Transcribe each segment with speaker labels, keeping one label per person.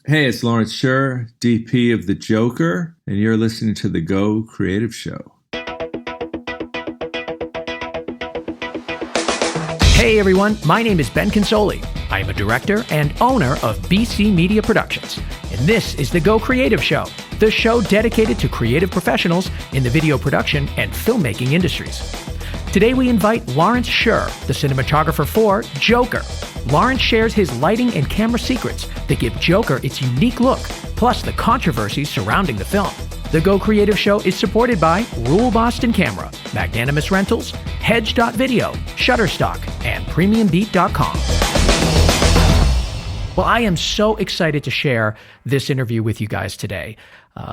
Speaker 1: Hey, it's Lawrence Sher, DP of The Joker, and you're listening to The Go Creative Show.
Speaker 2: Hey everyone, my name is Ben Consoli. I am a director and owner of BC Media Productions, and this is The Go Creative Show, the show dedicated to creative professionals in the video production and filmmaking industries. Today we invite Lawrence Sher, the cinematographer for Joker. Lawrence shares his lighting and camera secrets that give Joker its unique look, plus the controversies surrounding the film. The Go Creative Show is supported by Rule Boston Camera, Magnanimous Rentals, Hedge.video, Shutterstock, and PremiumBeat.com. Well, I am so excited to share this interview with you guys today.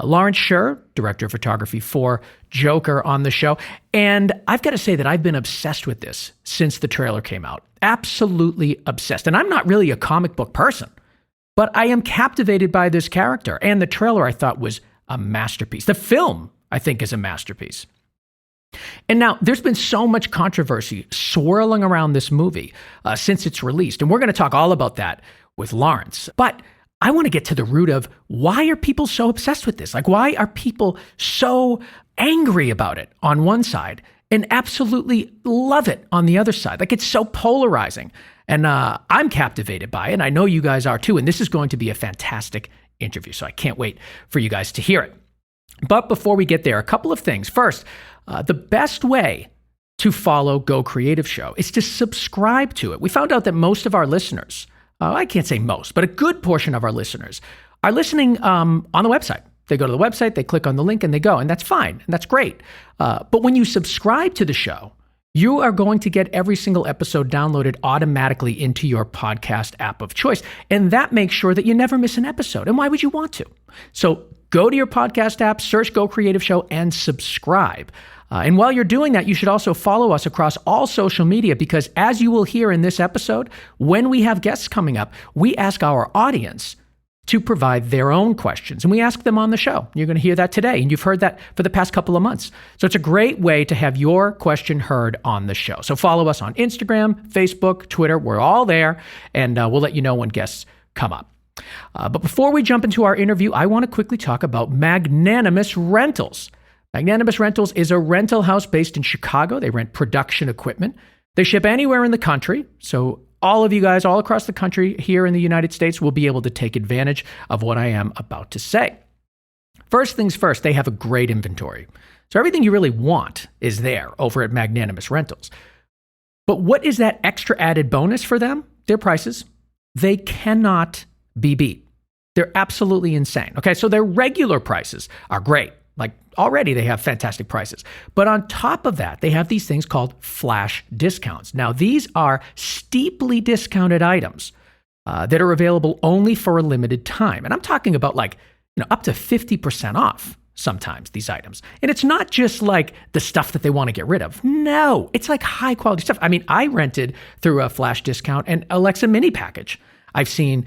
Speaker 2: Lawrence Sher, director of photography for Joker, on the show. And I've got to say that I've been obsessed with this since the trailer came out. Absolutely obsessed. And I'm not really a comic book person, but I am captivated by this character. And the trailer I thought was a masterpiece. The film, I think, is a masterpiece. And now there's been so much controversy swirling around this movie since it's released. And we're going to talk all about that with Lawrence. But I want to get to the root of why are people so obsessed with this? Like, why are people so angry about it on one side and absolutely love it on the other side? Like, it's so polarizing. And I'm captivated by it. And I know you guys are too. And this is going to be a fantastic interview. So I can't wait for you guys to hear it. But before we get there, a couple of things. First, the best way to follow Go Creative Show is to subscribe to it. We found out that most of our listeners, I can't say most, but a good portion of our listeners are listening on the website. They go to the website, they click on the link, and they go, and that's fine, and that's great. But when you subscribe to the show, you are going to get every single episode downloaded automatically into your podcast app of choice, and that makes sure that you never miss an episode. And why would you want to? So go to your podcast app, search Go Creative Show, and subscribe. And while you're doing that, you should also follow us across all social media, because as you will hear in this episode, when we have guests coming up, we ask our audience to provide their own questions, and we ask them on the show. You're going to hear that today, and you've heard that for the past couple of months. So it's a great way to have your question heard on the show. So follow us on Instagram, Facebook, Twitter. We're all there, and we'll let you know when guests come up. But before we jump into our interview, I want to quickly talk about Magnanimous Rentals. Magnanimous Rentals is a rental house based in Chicago. They rent production equipment. They ship anywhere in the country. So all of you guys all across the country here in the United States will be able to take advantage of what I am about to say. First things first, they have a great inventory. So everything you really want is there over at Magnanimous Rentals. But what is that extra added bonus for them? Their prices. They cannot be beat. They're absolutely insane. Okay, so their regular prices are great. Like, already they have fantastic prices. But on top of that, they have these things called flash discounts. Now, these are steeply discounted items that are available only for a limited time. And I'm talking about up to 50% off sometimes, these items. And it's not just like the stuff that they want to get rid of. No, it's like high quality stuff. I mean, I rented through a flash discount an Alexa mini package. I've seen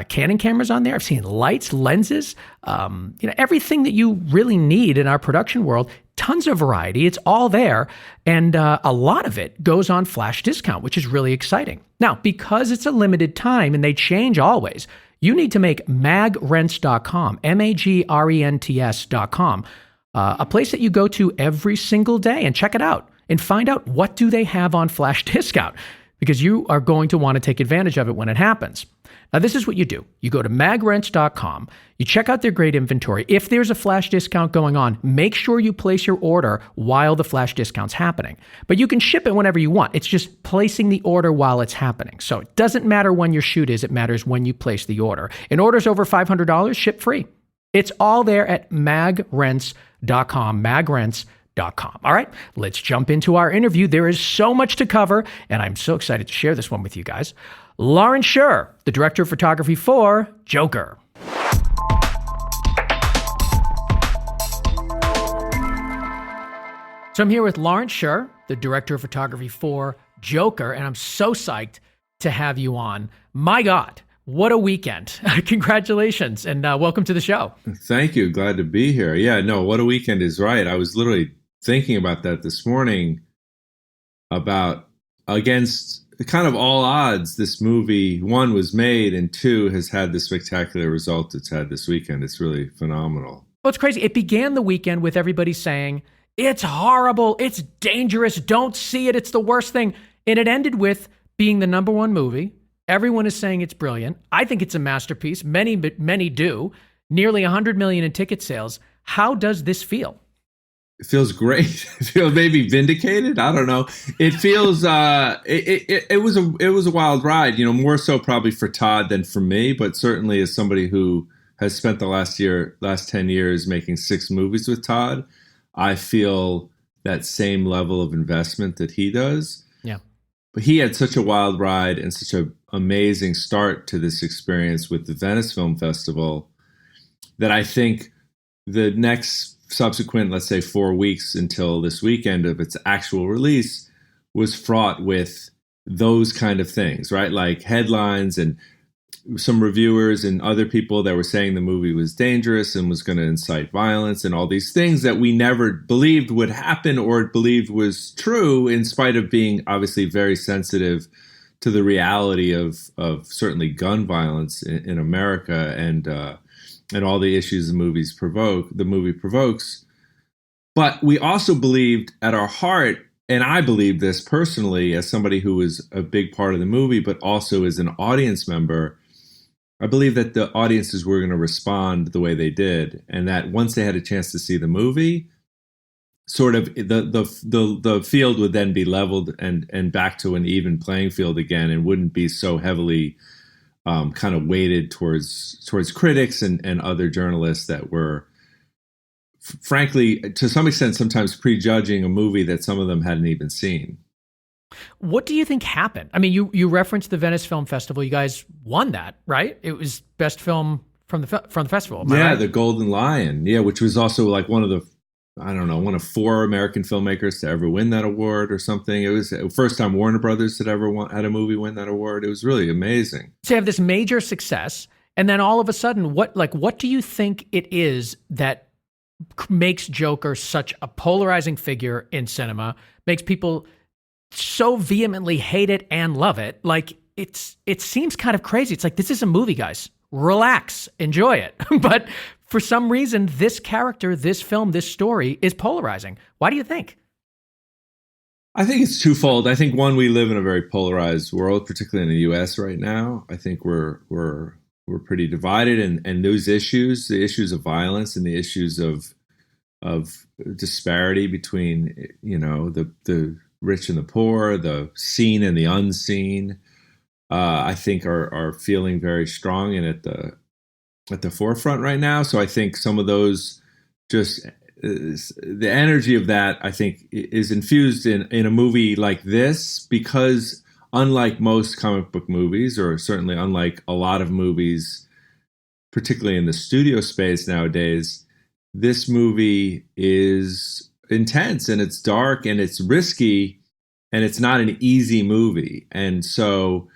Speaker 2: Canon cameras on there. I've seen lights, lenses, everything that you really need in our production world. Tons of variety. It's all there. And a lot of it goes on flash discount, which is really exciting. Now, because it's a limited time and they change always, you need to make magrents.com, magrents.com, a place that you go to every single day and check it out and find out what do they have on flash discount, because you are going to want to take advantage of it when it happens. Now, this is what you do. You go to magrents.com, you check out their great inventory. If there's a flash discount going on, make sure you place your order while the flash discount's happening. But you can ship it whenever you want. It's just placing the order while it's happening. So it doesn't matter when your shoot is, it matters when you place the order. And orders over $500, ship free. It's all there at magrents.com, magrents.com. All right, let's jump into our interview. There is so much to cover, and I'm so excited to share this one with you guys. Lawrence Sher, the director of photography for Joker. So I'm here with Lawrence Sher, the director of photography for Joker, and I'm so psyched to have you on. My God, what a weekend. Congratulations, and welcome to the show.
Speaker 1: Thank you. Glad to be here. Yeah, no, what a weekend is right. I was literally thinking about that this morning, about against kind of all odds, this movie, one, was made, and two, has had the spectacular result it's had this weekend. It's really phenomenal.
Speaker 2: Well, it's crazy. It began the weekend with everybody saying, it's horrible, it's dangerous, don't see it, it's the worst thing. And it ended with being the number one movie. Everyone is saying it's brilliant. I think it's a masterpiece. Many do. Nearly 100 million in ticket sales. How does this feel?
Speaker 1: It feels great. It feels maybe vindicated. I don't know. It feels it was a wild ride. More so probably for Todd than for me, but certainly as somebody who has spent the last 10 years making 6 movies with Todd, I feel that same level of investment that he does.
Speaker 2: Yeah.
Speaker 1: But he had such a wild ride and such an amazing start to this experience with the Venice Film Festival that I think the next subsequent, let's say, 4 weeks until this weekend of its actual release was fraught with those kind of things, right? Like headlines and some reviewers and other people that were saying the movie was dangerous and was going to incite violence and all these things that we never believed would happen or believed was true, in spite of being obviously very sensitive to the reality of certainly gun violence in America and all the issues the movie provokes. But we also believed at our heart, and I believe this personally as somebody who was a big part of the movie, but also as an audience member, I believe that the audiences were going to respond the way they did, and that once they had a chance to see the movie, sort of the field would then be leveled and back to an even playing field again, and wouldn't be so heavily kind of weighted towards critics and other journalists that were, frankly, to some extent, sometimes prejudging a movie that some of them hadn't even seen.
Speaker 2: What do you think happened? I mean, you referenced the Venice Film Festival. You guys won that, right? It was best film from the festival.
Speaker 1: Yeah,
Speaker 2: right?
Speaker 1: The Golden Lion. Yeah, which was also like one of 4 American filmmakers to ever win that award or something. It was the first time Warner Brothers had ever had a movie win that award. It was really amazing.
Speaker 2: So you have this major success, and then all of a sudden, what do you think it is that makes Joker such a polarizing figure in cinema, makes people so vehemently hate it and love it? Like, it seems kind of crazy. It's like, this is a movie, guys. Relax, enjoy it. But for some reason, this character, this film, this story is polarizing. Why do you think?
Speaker 1: I think it's twofold. I think, one, we live in a very polarized world, particularly in the U.S. right now. I think we're pretty divided, and those issues, the issues of violence and the issues of disparity between, the rich and the poor, the seen and the unseen, I think are feeling very strong and at the forefront right now. So I think some of those, just the energy of that, I think, is infused in a movie like this, because unlike most comic book movies, or certainly unlike a lot of movies, particularly in the studio space nowadays, this movie is intense and it's dark and it's risky and it's not an easy movie. And so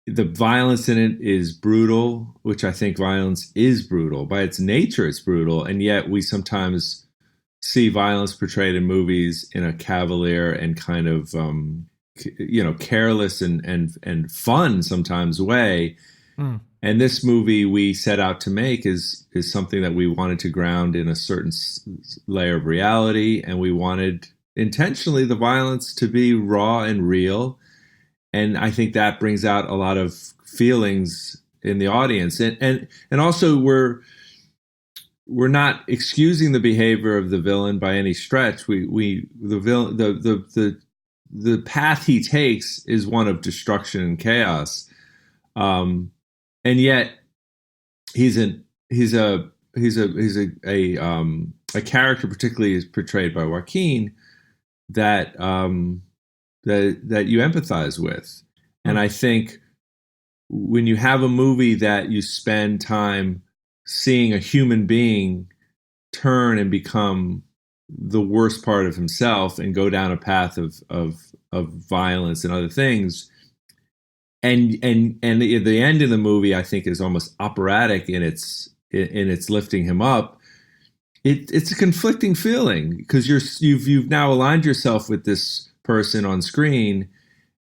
Speaker 1: the violence in it is brutal, which I think violence is brutal. By its nature, it's brutal. And yet we sometimes see violence portrayed in movies in a cavalier and kind of, careless and fun sometimes way. Mm. And this movie we set out to make is something that we wanted to ground in a certain layer of reality. And we wanted intentionally the violence to be raw and real. And I think that brings out a lot of feelings in the audience. And also we're not excusing the behavior of the villain by any stretch. The path he takes is one of destruction and chaos. And yet he's a character, particularly is portrayed by Joaquin, that you empathize with. And I think when you have a movie that you spend time seeing a human being turn and become the worst part of himself and go down a path of violence and other things, and the end of the movie, I think, is almost operatic in its lifting him up. It's a conflicting feeling, because you've now aligned yourself with this person on screen,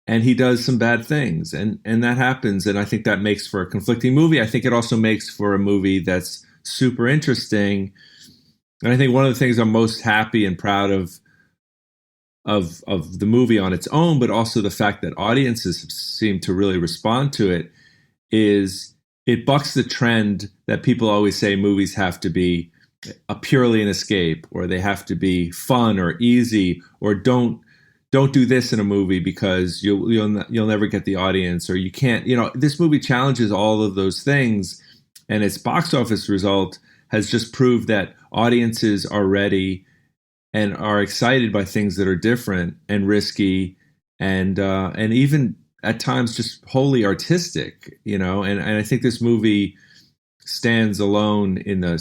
Speaker 1: and he does some bad things, and that happens. And I think that makes for a conflicting movie. I think it also makes for a movie that's super interesting. And I think one of the things I'm most happy and proud of the movie on its own, but also the fact that audiences seem to really respond to it, is it bucks the trend that people always say movies have to be a purely an escape, or they have to be fun or easy, or don't do this in a movie because you'll never get the audience, or you can't. This movie challenges all of those things, and its box office result has just proved that audiences are ready and are excited by things that are different and risky, and even at times just wholly artistic. And I think this movie stands alone in the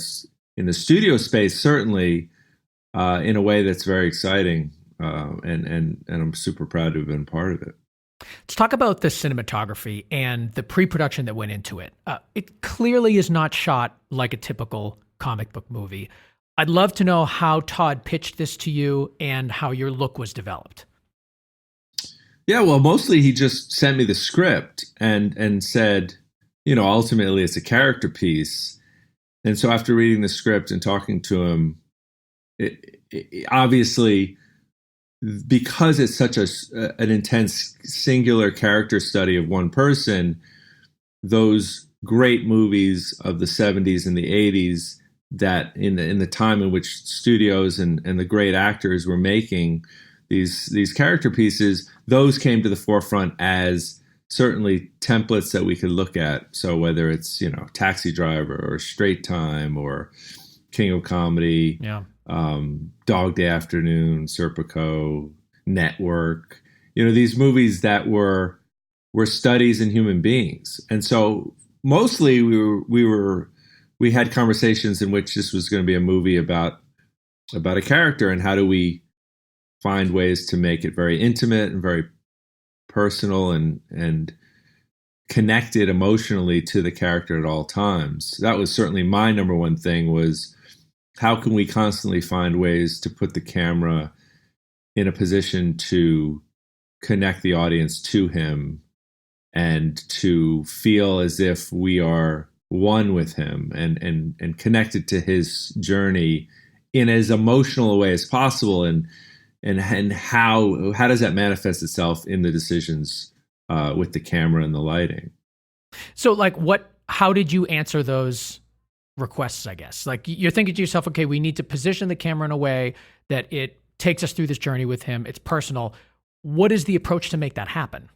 Speaker 1: studio space, certainly, in a way that's very exciting, and I'm super proud to have been part of it.
Speaker 2: Let's talk about the cinematography and the pre-production that went into it. It clearly is not shot like a typical comic book movie. I'd love to know how Todd pitched this to you and how your look was developed.
Speaker 1: Yeah, well, mostly he just sent me the script and said, ultimately it's a character piece. And so after reading the script and talking to him, it obviously, because it's such an intense singular character study of one person, those great movies of the 70s and the 80s that in the time in which studios and the great actors were making these character pieces, those came to the forefront as certainly templates that we could look at. So whether it's, Taxi Driver or Straight Time or King of Comedy, Dog Day Afternoon, Serpico, Network, these movies that were studies in human beings. And so mostly we had conversations in which this was going to be a movie about a character, and how do we find ways to make it very intimate and very personal and connected emotionally to the character at all times. That was certainly my number one thing, was how can we constantly find ways to put the camera in a position to connect the audience to him and to feel as if we are one with him and connected to his journey in as emotional a way as possible, and how does that manifest itself in the decisions with the camera and the lighting.
Speaker 2: So how did you answer those requests, I guess? Like, you're thinking to yourself, okay, we need to position the camera in a way that it takes us through this journey with him. It's personal. What is the approach to make that happen?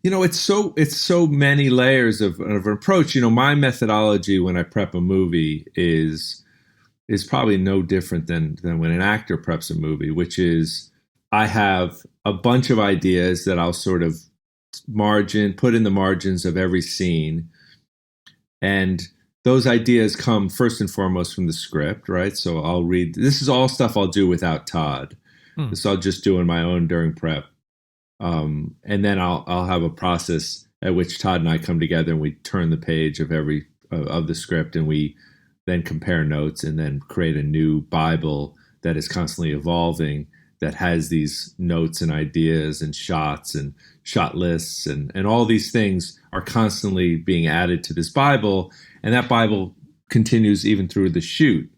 Speaker 1: It's so many layers of an approach. My methodology when I prep a movie is probably no different than when an actor preps a movie, which is I have a bunch of ideas that I'll sort of put in the margins of every scene. And those ideas come first and foremost from the script, right? So I'll read, this is all stuff I'll do without Todd. This I'll just do on my own during prep. And then I'll have a process at which Todd and I come together and we turn the page of of the script, and we then compare notes and then create a new Bible that is constantly evolving, that has these notes and ideas and shots and shot lists and all these things are constantly being added to this Bible, and that Bible continues even through the shoot.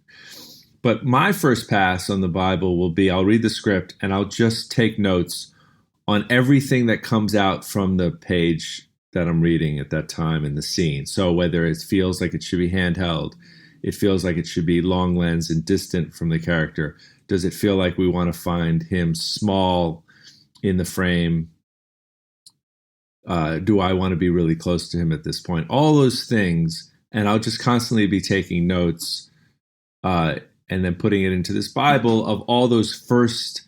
Speaker 1: But my first pass on the Bible will be, I'll read the script and I'll just take notes on everything that comes out from the page that I'm reading at that time in the scene. So whether it feels like it should be handheld, it feels like it should be long lens and distant from the character, does it feel like we want to find him small in the frame? Do I want to be really close to him at this point? All those things. And I'll just constantly be taking notes and then putting it into this Bible of all those first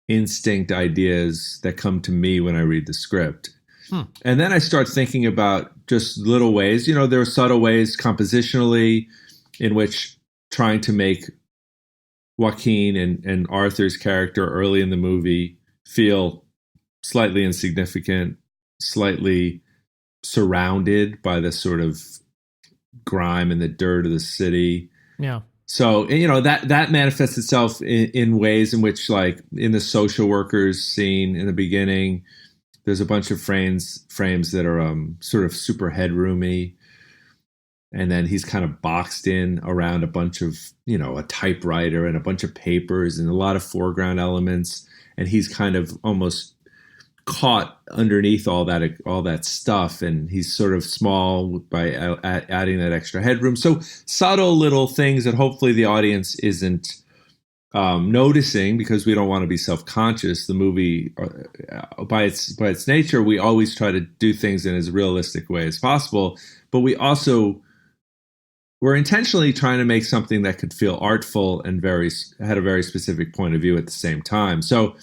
Speaker 1: instinct ideas that come to me when I read the script. And then I start thinking about just little ways. There are subtle ways compositionally in which trying to make Joaquin and Arthur's character early in the movie feel slightly insignificant, slightly surrounded by the sort of grime and the dirt of the city.
Speaker 2: Yeah.
Speaker 1: So that manifests itself in ways in which, like in the social workers scene in the beginning, there's a bunch of frames that are sort of super headroomy, and then he's kind of boxed in around a bunch of a typewriter and a bunch of papers and a lot of foreground elements, and he's kind of almost caught underneath all that stuff, and he's sort of small by adding that extra headroom. So subtle little things that hopefully the audience isn't noticing, because we don't want to be self-conscious. The movie, by its nature, we always try to do things in as realistic way as possible, but we're intentionally trying to make something that could feel artful and had a very specific point of view at the same time. So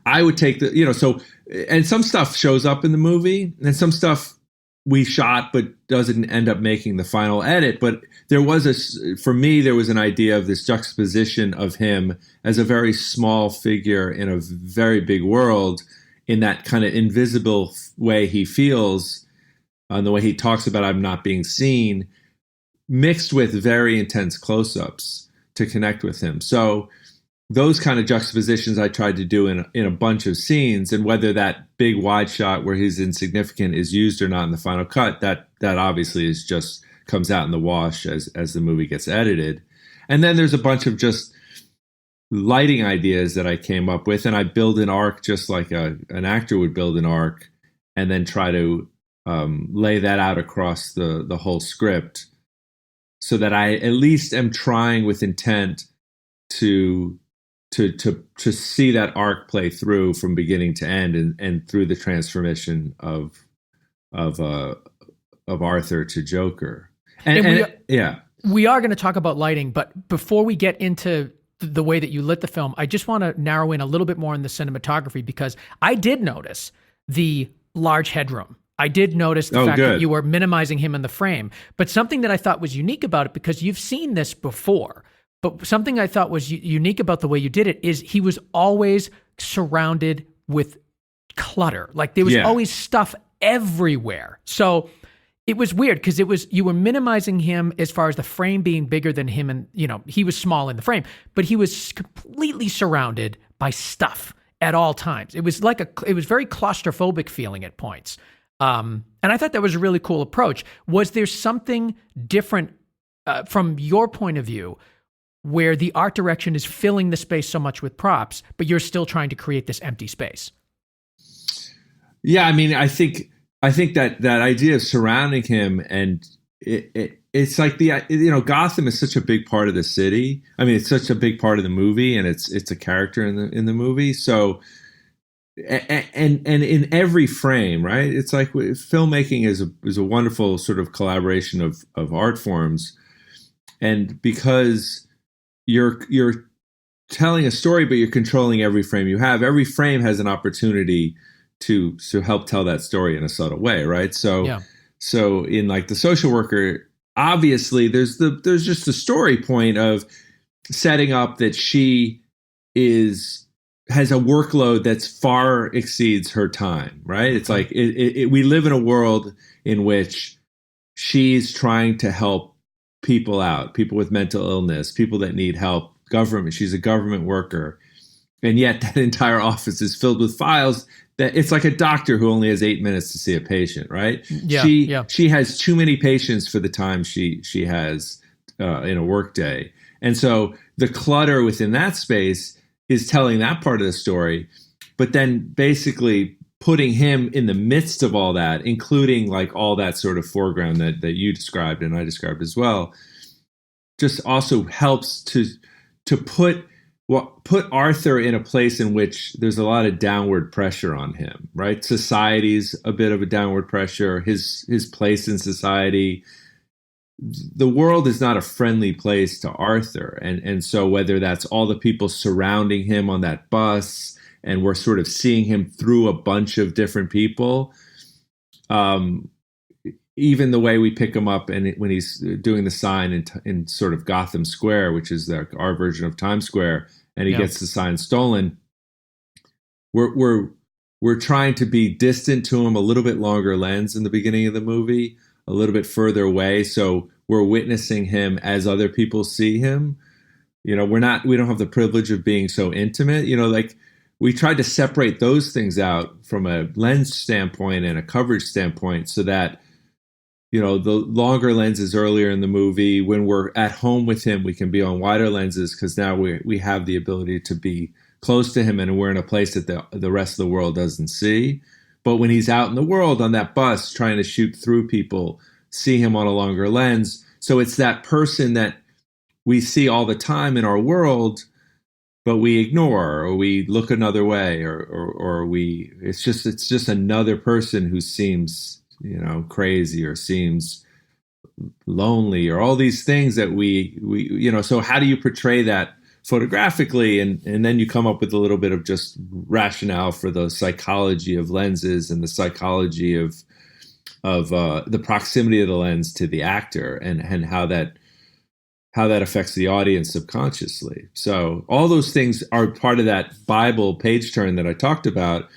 Speaker 1: I would take and some stuff shows up in the movie, and some stuff we shot but doesn't end up making the final edit. But for me, there was an idea of this juxtaposition of him as a very small figure in a very big world, in that kind of invisible way he feels, and the way he talks about I'm not being seen, mixed with very intense close-ups to connect with him. So those kind of juxtapositions I tried to do in a bunch of scenes, and whether that big wide shot where he's insignificant is used or not in the final cut, that obviously is just comes out in the wash as the movie gets edited. And then there's a bunch of just lighting ideas that I came up with, and I build an arc just like an actor would build an arc, and then try to lay that out across the whole script, so that I at least am trying with intent to see that arc play through from beginning to end, and through the transformation of Arthur to Joker.
Speaker 2: We are going to talk about lighting, but before we get into the way that you lit the film, I just want to narrow in a little bit more on the cinematography, because I did notice the large headroom. I did notice the fact that you were minimizing him in the frame, but something that I thought was unique about it, because you've seen this before, but something I thought was unique about the way you did it is he was always surrounded with clutter. Like there was always stuff everywhere. So it was weird, because you were minimizing him as far as the frame being bigger than him, and he was small in the frame, but he was completely surrounded by stuff at all times. It was very claustrophobic feeling at points. And I thought that was a really cool approach. Was there something different from your point of view, where the art direction is filling the space so much with props, but you're still trying to create this empty space?
Speaker 1: Yeah, I mean, I think that idea of surrounding him, and it's like Gotham is such a big part of the city. I mean, it's such a big part of the movie, and it's a character in the movie. So, and in every frame, right? It's like filmmaking is a wonderful sort of collaboration of art forms, and because you're telling a story, but you're controlling every frame you have. Every frame has an opportunity to help tell that story in a subtle way, right? So in like The Social Worker, obviously there's just the story point of setting up that she has a workload that's far exceeds her time, right? It's like we live in a world in which she's trying to help people out, people with mental illness, people that need help, government. She's a government worker. And yet that entire office is filled with files that it's like a doctor who only has 8 minutes to see a patient, right? She has too many patients for the time she has in a workday. And so the clutter within that space is telling that part of the story, but then basically putting him in the midst of all that, including like all that sort of foreground that you described and I described as well, just also helps to put Arthur in a place in which there's a lot of downward pressure on him, right? Society's a bit of a downward pressure, his place in society. The world is not a friendly place to Arthur. And so whether that's all the people surrounding him on that bus, and we're sort of seeing him through a bunch of different people, even the way we pick him up and when he's doing the sign in sort of Gotham Square, which is our version of Times Square, and he gets the sign stolen, we're trying to be distant to him, a little bit longer lens in the beginning of the movie, a little bit further away. So we're witnessing him as other people see him. We don't have the privilege of being so intimate, like we tried to separate those things out from a lens standpoint and a coverage standpoint so that, the longer lenses earlier in the movie, when we're at home with him, we can be on wider lenses because now we have the ability to be close to him and we're in a place that the rest of the world doesn't see. But when he's out in the world on that bus trying to shoot through people, see him on a longer lens. So it's that person that we see all the time in our world, but we ignore or we look another way or it's just another person who seems, crazy or seems lonely or all these things that we so how do you portray that photographically? And then you come up with a little bit of just rationale for the psychology of lenses and the psychology of the proximity of the lens to the actor and how that affects the audience subconsciously. So all those things are part of that Bible page turn that I talked about.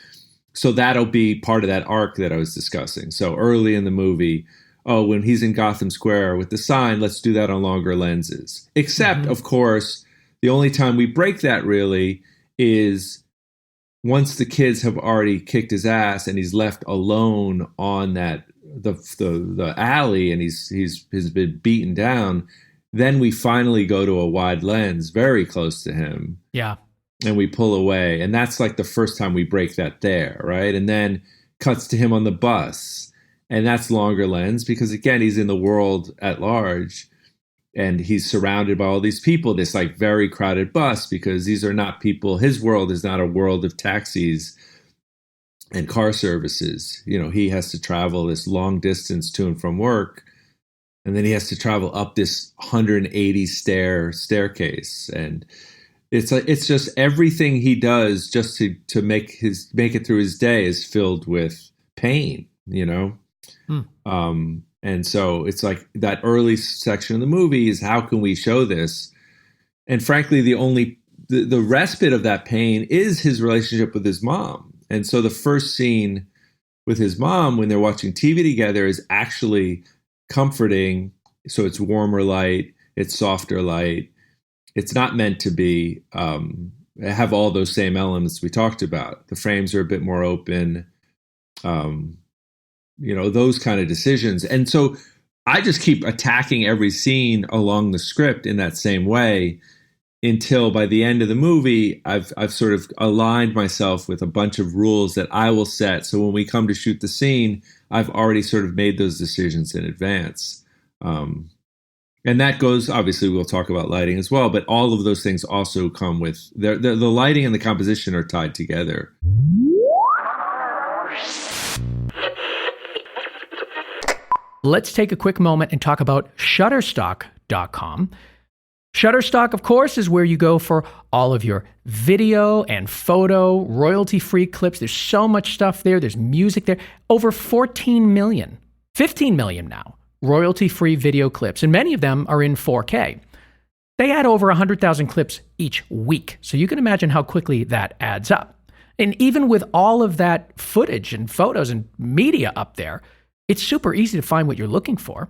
Speaker 1: So that'll be part of that arc that I was discussing. So early in the movie, when he's in Gotham Square with the sign, let's do that on longer lenses. Except, of course, the only time we break that really is once the kids have already kicked his ass and he's left alone on the alley and he's been beaten down. Then we finally go to a wide lens very close to him.
Speaker 2: Yeah.
Speaker 1: And we pull away. And that's like the first time we break that there, right? And then cuts to him on the bus. And that's longer lens because, again, he's in the world at large. And he's surrounded by all these people, this like very crowded bus, because these are not people. His world is not a world of taxis and car services. He has to travel this long distance to and from work. And then he has to travel up this 180 staircase. And it's just everything he does just to make it through his day is filled with pain, And so it's like that early section of the movie is how can we show this? And frankly, the respite of that pain is his relationship with his mom. And so the first scene with his mom when they're watching TV together is actually comforting. So it's warmer light, it's softer light. It's not meant to be have all those same elements we talked about. The frames are a bit more open, those kind of decisions. And so I just keep attacking every scene along the script in that same way until by the end of the movie, I've sort of aligned myself with a bunch of rules that I will set. So when we come to shoot the scene, I've already sort of made those decisions in advance. And that goes, obviously, we'll talk about lighting as well, but all of those things also come with, the lighting and the composition are tied together.
Speaker 2: Let's take a quick moment and talk about Shutterstock.com. Shutterstock, of course, is where you go for all of your video and photo, royalty-free clips. There's so much stuff there. There's music there. Over 15 million now, royalty-free video clips, and many of them are in 4K. They add over 100,000 clips each week, so you can imagine how quickly that adds up. And even with all of that footage and photos and media up there, it's super easy to find what you're looking for.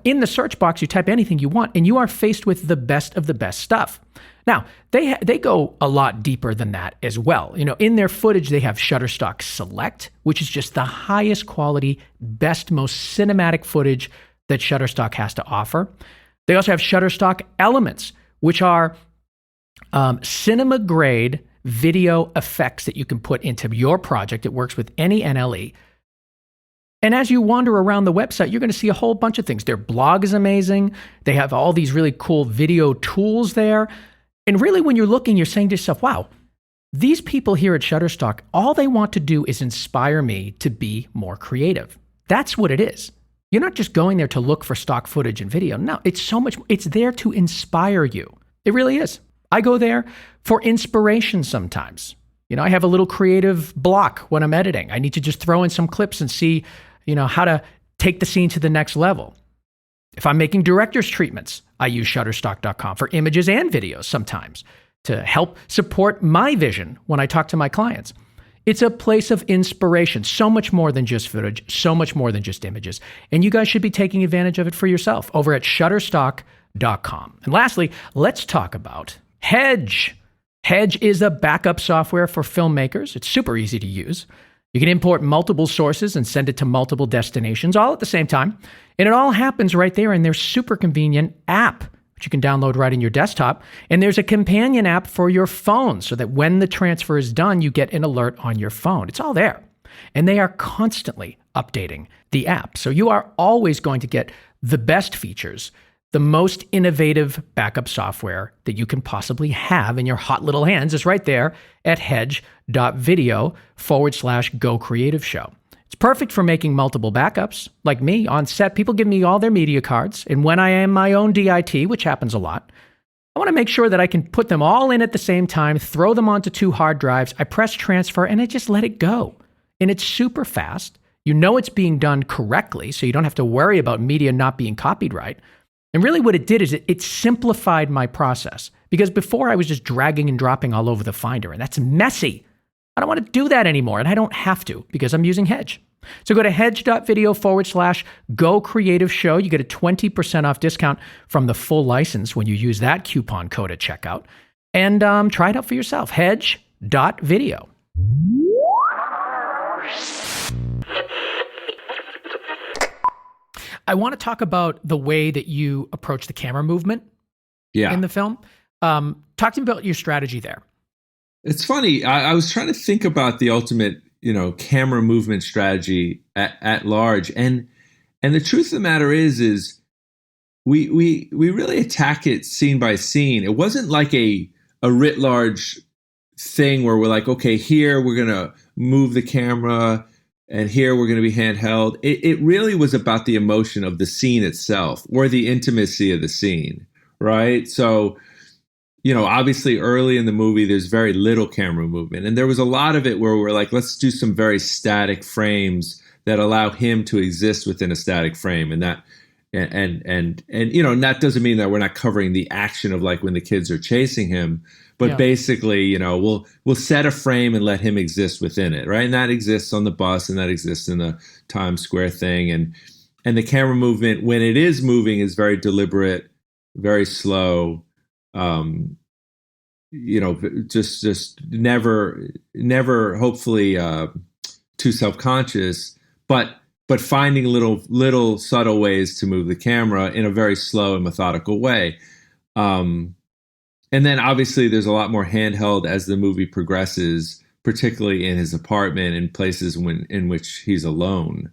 Speaker 2: In the search box, you type anything you want, and you are faced with the best of the best stuff. Now, they go a lot deeper than that as well. In their footage, they have Shutterstock Select, which is just the highest quality, best, most cinematic footage that Shutterstock has to offer. They also have Shutterstock Elements, which are cinema-grade video effects that you can put into your project. It works with any NLE. And as you wander around the website, you're going to see a whole bunch of things. Their blog is amazing. They have all these really cool video tools there. And really, when you're looking, you're saying to yourself, wow, these people here at Shutterstock, all they want to do is inspire me to be more creative. That's what it is. You're not just going there to look for stock footage and video. No, it's so much. It's there to inspire you. It really is. I go there for inspiration sometimes. I have a little creative block when I'm editing. I need to just throw in some clips and see, how to take the scene to the next level. If I'm making director's treatments, I use Shutterstock.com for images and videos sometimes to help support my vision when I talk to my clients. It's a place of inspiration, so much more than just footage, so much more than just images. And you guys should be taking advantage of it for yourself over at Shutterstock.com. And lastly, let's talk about Hedge. Hedge is a backup software for filmmakers. It's super easy to use. You can import multiple sources and send it to multiple destinations all at the same time. And it all happens right there in their super convenient app, which you can download right in your desktop. And there's a companion app for your phone so that when the transfer is done, you get an alert on your phone. It's all there. And they are constantly updating the app. So you are always going to get the best features, the most innovative backup software that you can possibly have in your hot little hands is right there at hedge.video/Go Creative Show. It's perfect for making multiple backups. Like me, on set, people give me all their media cards, and when I am my own DIT, which happens a lot, I want to make sure that I can put them all in at the same time, throw them onto 2 hard drives, I press transfer, and I just let it go. And it's super fast. You know it's being done correctly, so you don't have to worry about media not being copied right. And really what it did is it simplified my process, because before I was just dragging and dropping all over the Finder, and that's messy. I don't want to do that anymore, and I don't have to because I'm using Hedge. So go to hedge.video/Go Creative Show. You get a 20% off discount from the full license when you use that coupon code at checkout. And try it out for yourself. Hedge.video. I want to talk about the way that you approach the camera movement in the film. Talk to me about your strategy there.
Speaker 1: It's funny. I was trying to think about the ultimate, camera movement strategy at large, and the truth of the matter is we really attack it scene by scene. It wasn't like a writ large thing where we're like, okay, here we're gonna move the camera, and here we're going to be handheld. It really was about the emotion of the scene itself or the intimacy of the scene, right? So, obviously early in the movie, there's very little camera movement. And there was a lot of it where we're like, let's do some very static frames that allow him to exist within a static frame. And that, and that doesn't mean that we're not covering the action of like when the kids are chasing him. But basically, we'll set a frame and let him exist within it, right? And that exists on the bus, and that exists in the Times Square thing, and the camera movement when it is moving is very deliberate, very slow. Just never hopefully too self-conscious, but finding little subtle ways to move the camera in a very slow and methodical way. And then obviously there's a lot more handheld as the movie progresses, particularly in his apartment and places in which he's alone.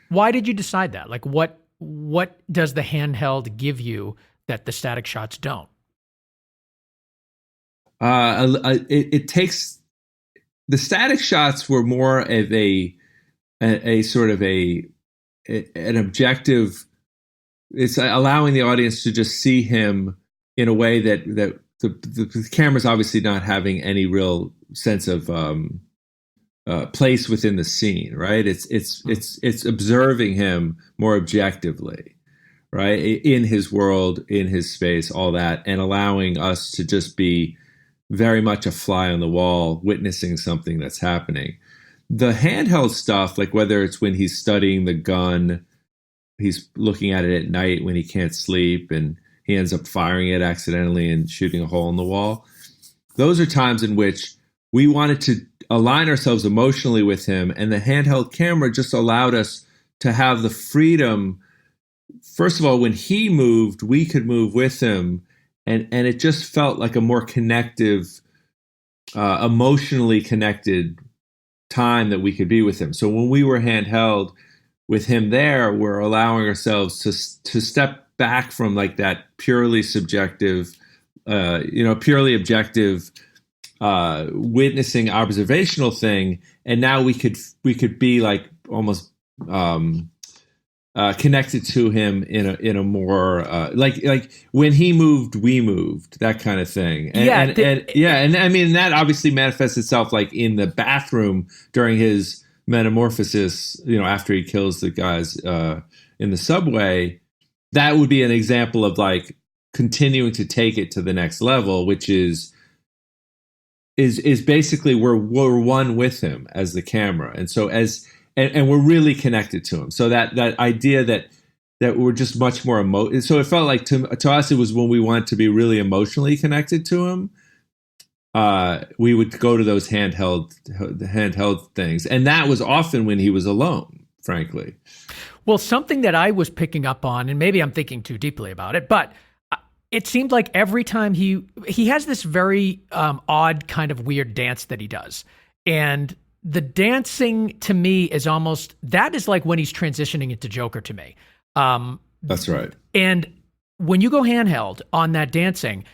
Speaker 2: Why did you decide that? Like what does the handheld give you that the static shots don't?
Speaker 1: It takes, the static shots were more of a sort of an objective. It's allowing the audience to just see him in a way that the camera's obviously not having any real sense of place within the scene, right? It's observing him more objectively, right? In his world, in his space, all that, and allowing us to just be very much a fly on the wall, witnessing something that's happening. The handheld stuff, like whether it's when he's studying the gun, he's looking at it at night when he can't sleep, and he ends up firing it accidentally and shooting a hole in the wall. Those are times in which we wanted to align ourselves emotionally with him, and the handheld camera just allowed us to have the freedom. First of all, when he moved, we could move with him, and it just felt like a more connective, emotionally connected time that we could be with him. So when we were handheld with him there, we're allowing ourselves to step back from like that purely subjective, purely objective, witnessing observational thing, and now we could be like almost connected to him in a more like when he moved, we moved, that kind of thing. And I mean that obviously manifests itself like in the bathroom during his metamorphosis. After he kills the guys in the subway. That would be an example of like continuing to take it to the next level, which is is basically we're one with him as the camera, and so and we're really connected to him. So that idea that we're just much more so it felt like to us it was when we wanted to be really emotionally connected to him. We would go to those handheld things, and that was often when he was alone, frankly.
Speaker 2: Well, something that I was picking up on, and maybe I'm thinking too deeply about it, but it seemed like every time he has this very odd kind of weird dance that he does, and the dancing to me is almost, that is like when he's transitioning into Joker to me.
Speaker 1: That's right.
Speaker 2: And when you go handheld on that dancing,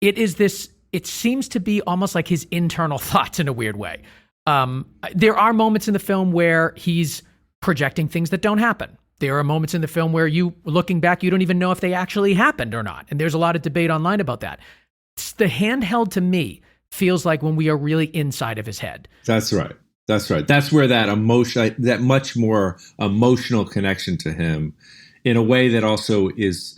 Speaker 2: it seems to be almost like his internal thoughts in a weird way. There are moments in the film where he's projecting things that don't happen. There are moments in the film where looking back, you don't even know if they actually happened or not. And there's a lot of debate online about that. The handheld to me feels like when we are really inside of his head.
Speaker 1: That's right. That's right. That's where that much more emotional connection to him, in a way that also is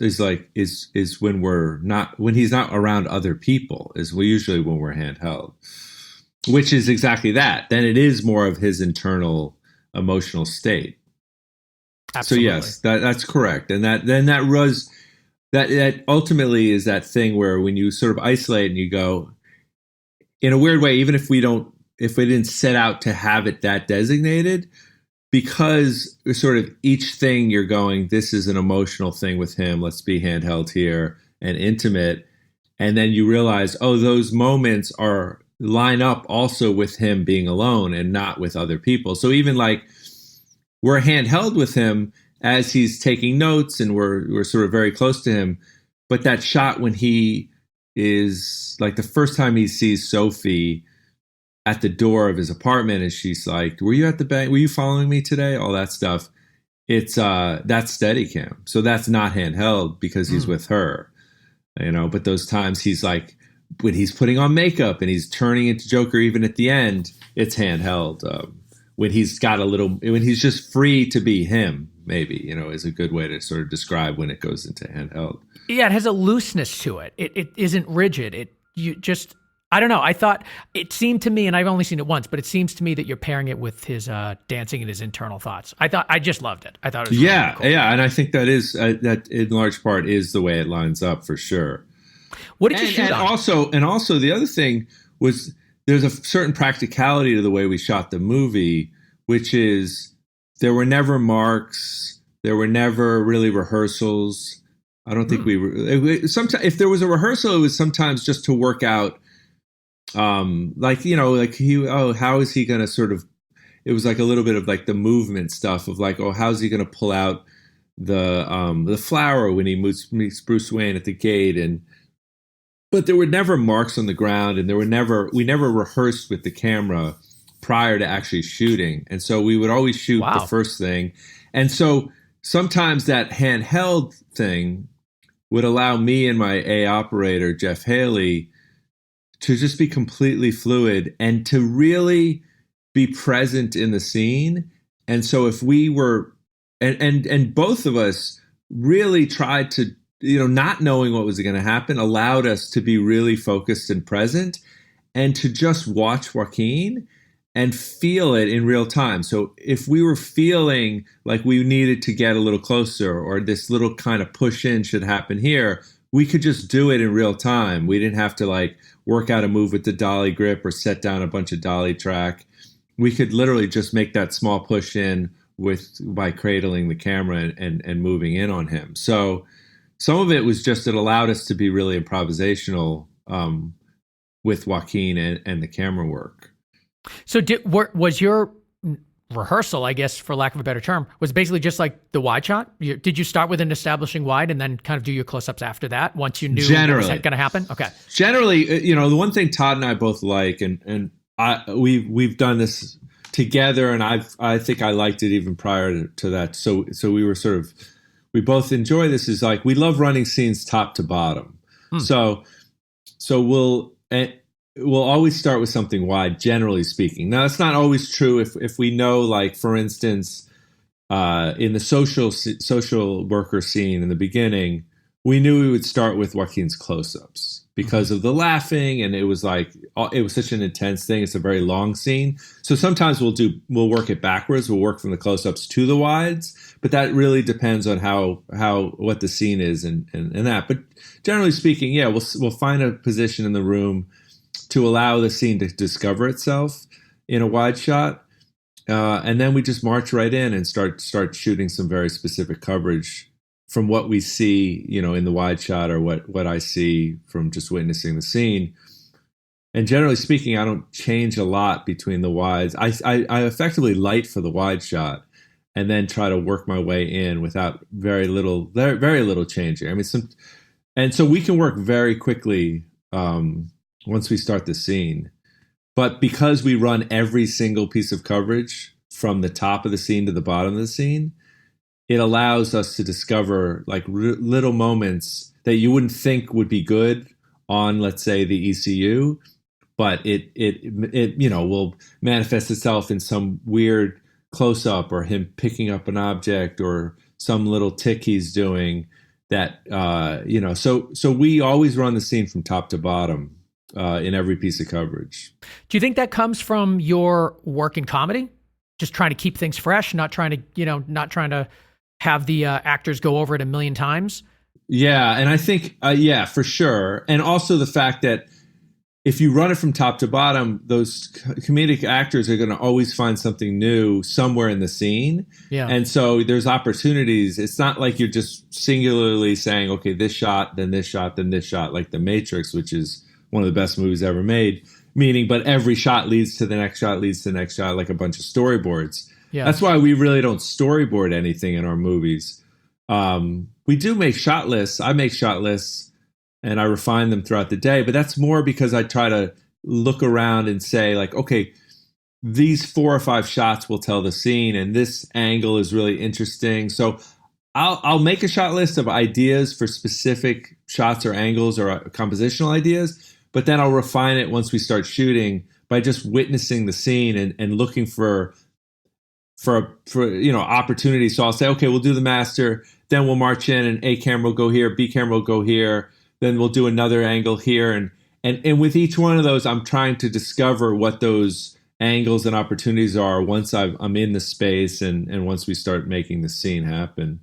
Speaker 1: when he's not around other people, is usually when we're handheld, which is exactly that. Then it is more of his internal emotional state.
Speaker 2: Absolutely.
Speaker 1: So yes, that's correct. And that ultimately is that thing where when you sort of isolate and you go, in a weird way, even if we didn't set out to have it that designated, because sort of each thing you're going, this is an emotional thing with him, let's be handheld here and intimate. And then you realize, oh, those moments line up also with him being alone and not with other people. So even like we're handheld with him as he's taking notes and we're sort of very close to him. But that shot when he is like the first time he sees Sophie at the door of his apartment and she's like, were you at the bank? Were you following me today? All that stuff. It's that's Steadicam. So that's not handheld because he's with her, but those times he's like, when he's putting on makeup and he's turning into Joker, even at the end, it's handheld. When he's just free to be him, maybe, is a good way to sort of describe when it goes into handheld.
Speaker 2: Yeah, it has a looseness to it. It isn't rigid. I don't know. I thought it seemed to me, and I've only seen it once, but it seems to me that you're pairing it with his dancing and his internal thoughts. I just loved it. I thought it was really cool.
Speaker 1: Yeah, and I think that is that in large part is the way it lines up for sure.
Speaker 2: What did you shoot on?
Speaker 1: Also, the other thing was there's a certain practicality to the way we shot the movie, which is there were never marks, there were never really rehearsals. I don't think sometimes if there was a rehearsal, it was sometimes just to work out, how is he going to sort of, it was like a little bit of like the movement stuff of like, oh, how's he going to pull out the flower when he meets Bruce Wayne at the gate, but there were never marks on the ground, and we never rehearsed with the camera prior to actually shooting. And so we would always shoot the first thing. And so sometimes that handheld thing would allow me and my A operator, Jeff Haley, to just be completely fluid and to really be present in the scene. And so if we were, and both of us really tried to, not knowing what was going to happen, allowed us to be really focused and present and to just watch Joaquin and feel it in real time. So if we were feeling like we needed to get a little closer or this little kind of push in should happen here, we could just do it in real time. We didn't have to like work out a move with the dolly grip or set down a bunch of dolly track. We could literally just make that small push in by cradling the camera and moving in on him. So some of it was just, it allowed us to be really improvisational with Joaquin and the camera work.
Speaker 2: So was your rehearsal, I guess, for lack of a better term, was basically just like the wide shot? Did you start with an establishing wide and then kind of do your close-ups after that once you knew what was going to happen? Okay.
Speaker 1: Generally, the one thing Todd and I both like, and we've done this together, and I think I liked it even prior to that. So we were sort of, we both enjoy this, is like we love running scenes top to bottom. So we'll always start with something wide, generally speaking. Now, that's not always true if we know, like, for instance, in the social worker scene in the beginning, we knew we would start with Joaquin's close-ups because of the laughing, and it was such an intense thing. It's a very long scene, so sometimes we'll work it backwards. We'll work from the close-ups to the wides, but that really depends on what the scene is and that. But generally speaking, yeah, we'll find a position in the room to allow the scene to discover itself in a wide shot, and then we just march right in and start shooting some very specific coverage from what we see, in the wide shot, or what I see from just witnessing the scene. And generally speaking, I don't change a lot between the wides. I effectively light for the wide shot and then try to work my way in without very little changing. I mean, and so we can work very quickly once we start the scene. But because we run every single piece of coverage from the top of the scene to the bottom of the scene, it allows us to discover like little moments that you wouldn't think would be good on, let's say, the ECU, but it will manifest itself in some weird close up, or him picking up an object, or some little tick he's doing that, so we always run the scene from top to bottom in every piece of coverage.
Speaker 2: Do you think that comes from your work in comedy? Just trying to keep things fresh, not trying to have the actors go over it a million times?
Speaker 1: Yeah, and I think, yeah, for sure. And also the fact that if you run it from top to bottom, those comedic actors are going to always find something new somewhere in the scene.
Speaker 2: Yeah.
Speaker 1: And so there's opportunities. It's not like you're just singularly saying, okay, this shot, then this shot, then this shot, like The Matrix, which is one of the best movies ever made. But every shot leads to the next shot, leads to the next shot, like a bunch of storyboards. Yeah. That's why we really don't storyboard anything in our movies. We do make shot lists. I make shot lists and I refine them throughout the day, but that's more because I try to look around and say, like, okay, these 4 or 5 shots will tell the scene, and this angle is really interesting. So I'll make a shot list of ideas for specific shots or angles or compositional ideas, but then I'll refine it once we start shooting by just witnessing the scene and looking for opportunities. So I'll say, okay, we'll do the master, then we'll march in, and A camera will go here, B camera will go here, then we'll do another angle here, and with each one of those, I'm trying to discover what those angles and opportunities are once I'm in the space and once we start making the scene happen.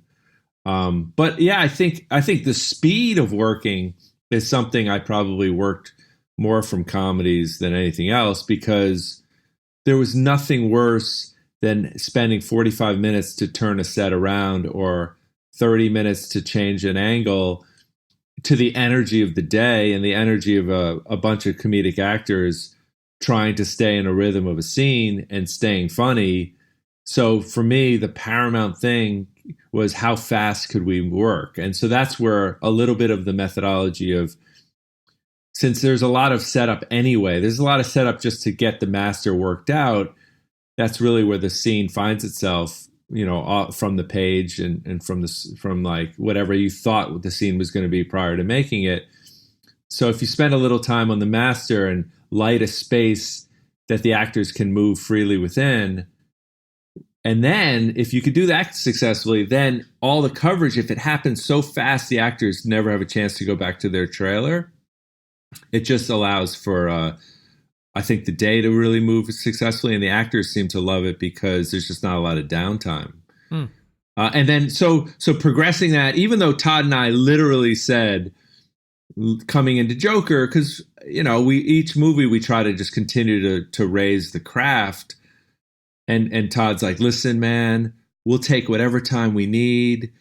Speaker 1: But yeah, I think the speed of working is something I probably worked more from comedies than anything else, because there was nothing worse than spending 45 minutes to turn a set around, or 30 minutes to change an angle, to the energy of the day and the energy of a bunch of comedic actors trying to stay in a rhythm of a scene and staying funny. So for me, the paramount thing was how fast could we work? And so that's where a little bit of the methodology of, since there's a lot of setup anyway, there's a lot of setup just to get the master worked out. That's really where the scene finds itself, from the page and from like whatever you thought the scene was going to be prior to making it. So if you spend a little time on the master and light a space that the actors can move freely within, and then if you could do that successfully, then all the coverage, if it happens so fast, the actors never have a chance to go back to their trailer. It just allows for, I think, the day to really move successfully, and the actors seem to love it because there's just not a lot of downtime. And then so progressing that, even though Todd and I literally said coming into Joker, because each movie we try to just continue to raise the craft, and Todd's like, listen, man, we'll take whatever time we need.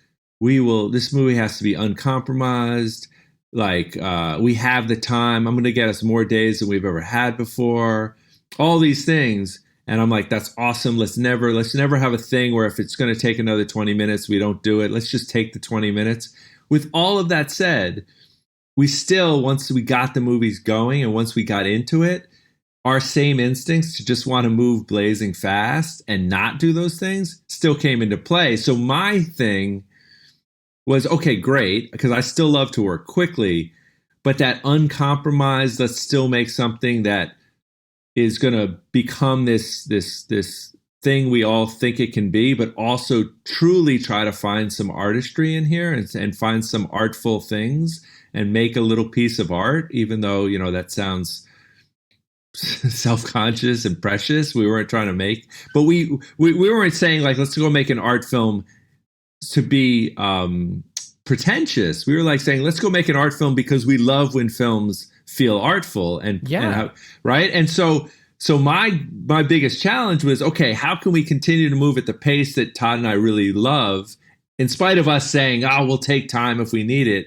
Speaker 1: This movie has to be uncompromised. Like, we have the time. I'm going to get us more days than we've ever had before. All these things. And I'm like, that's awesome. Let's never have a thing where if it's going to take another 20 minutes, we don't do it. Let's just take the 20 minutes. With all of that said, we still, once we got the movies going and once we got into it, our same instincts to just want to move blazing fast and not do those things still came into play. So my thing was, okay, great, because I still love to work quickly, but that uncompromised, let's still make something that is going to become this thing we all think it can be, but also truly try to find some artistry in here and find some artful things and make a little piece of art, even though, that sounds self-conscious and precious. We weren't trying to make, but we weren't saying like, let's go make an art film to be pretentious. We were like saying, let's go make an art film because we love when films feel artful and right. And so my biggest challenge was, okay, how can we continue to move at the pace that Todd and I really love, in spite of us saying, we'll take time if we need it.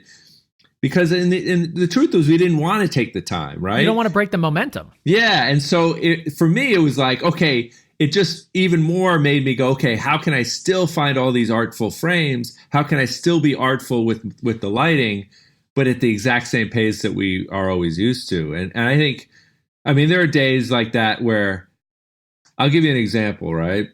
Speaker 1: Because in the truth was, we didn't want to take the time, right?
Speaker 2: You don't want to break the momentum.
Speaker 1: Yeah. And so for me, it was like, okay, it just even more made me go, okay, how can I still find all these artful frames? How can I still be artful with the lighting, but at the exact same pace that we are always used to? And I think, there are days like that where I'll give you an example, right?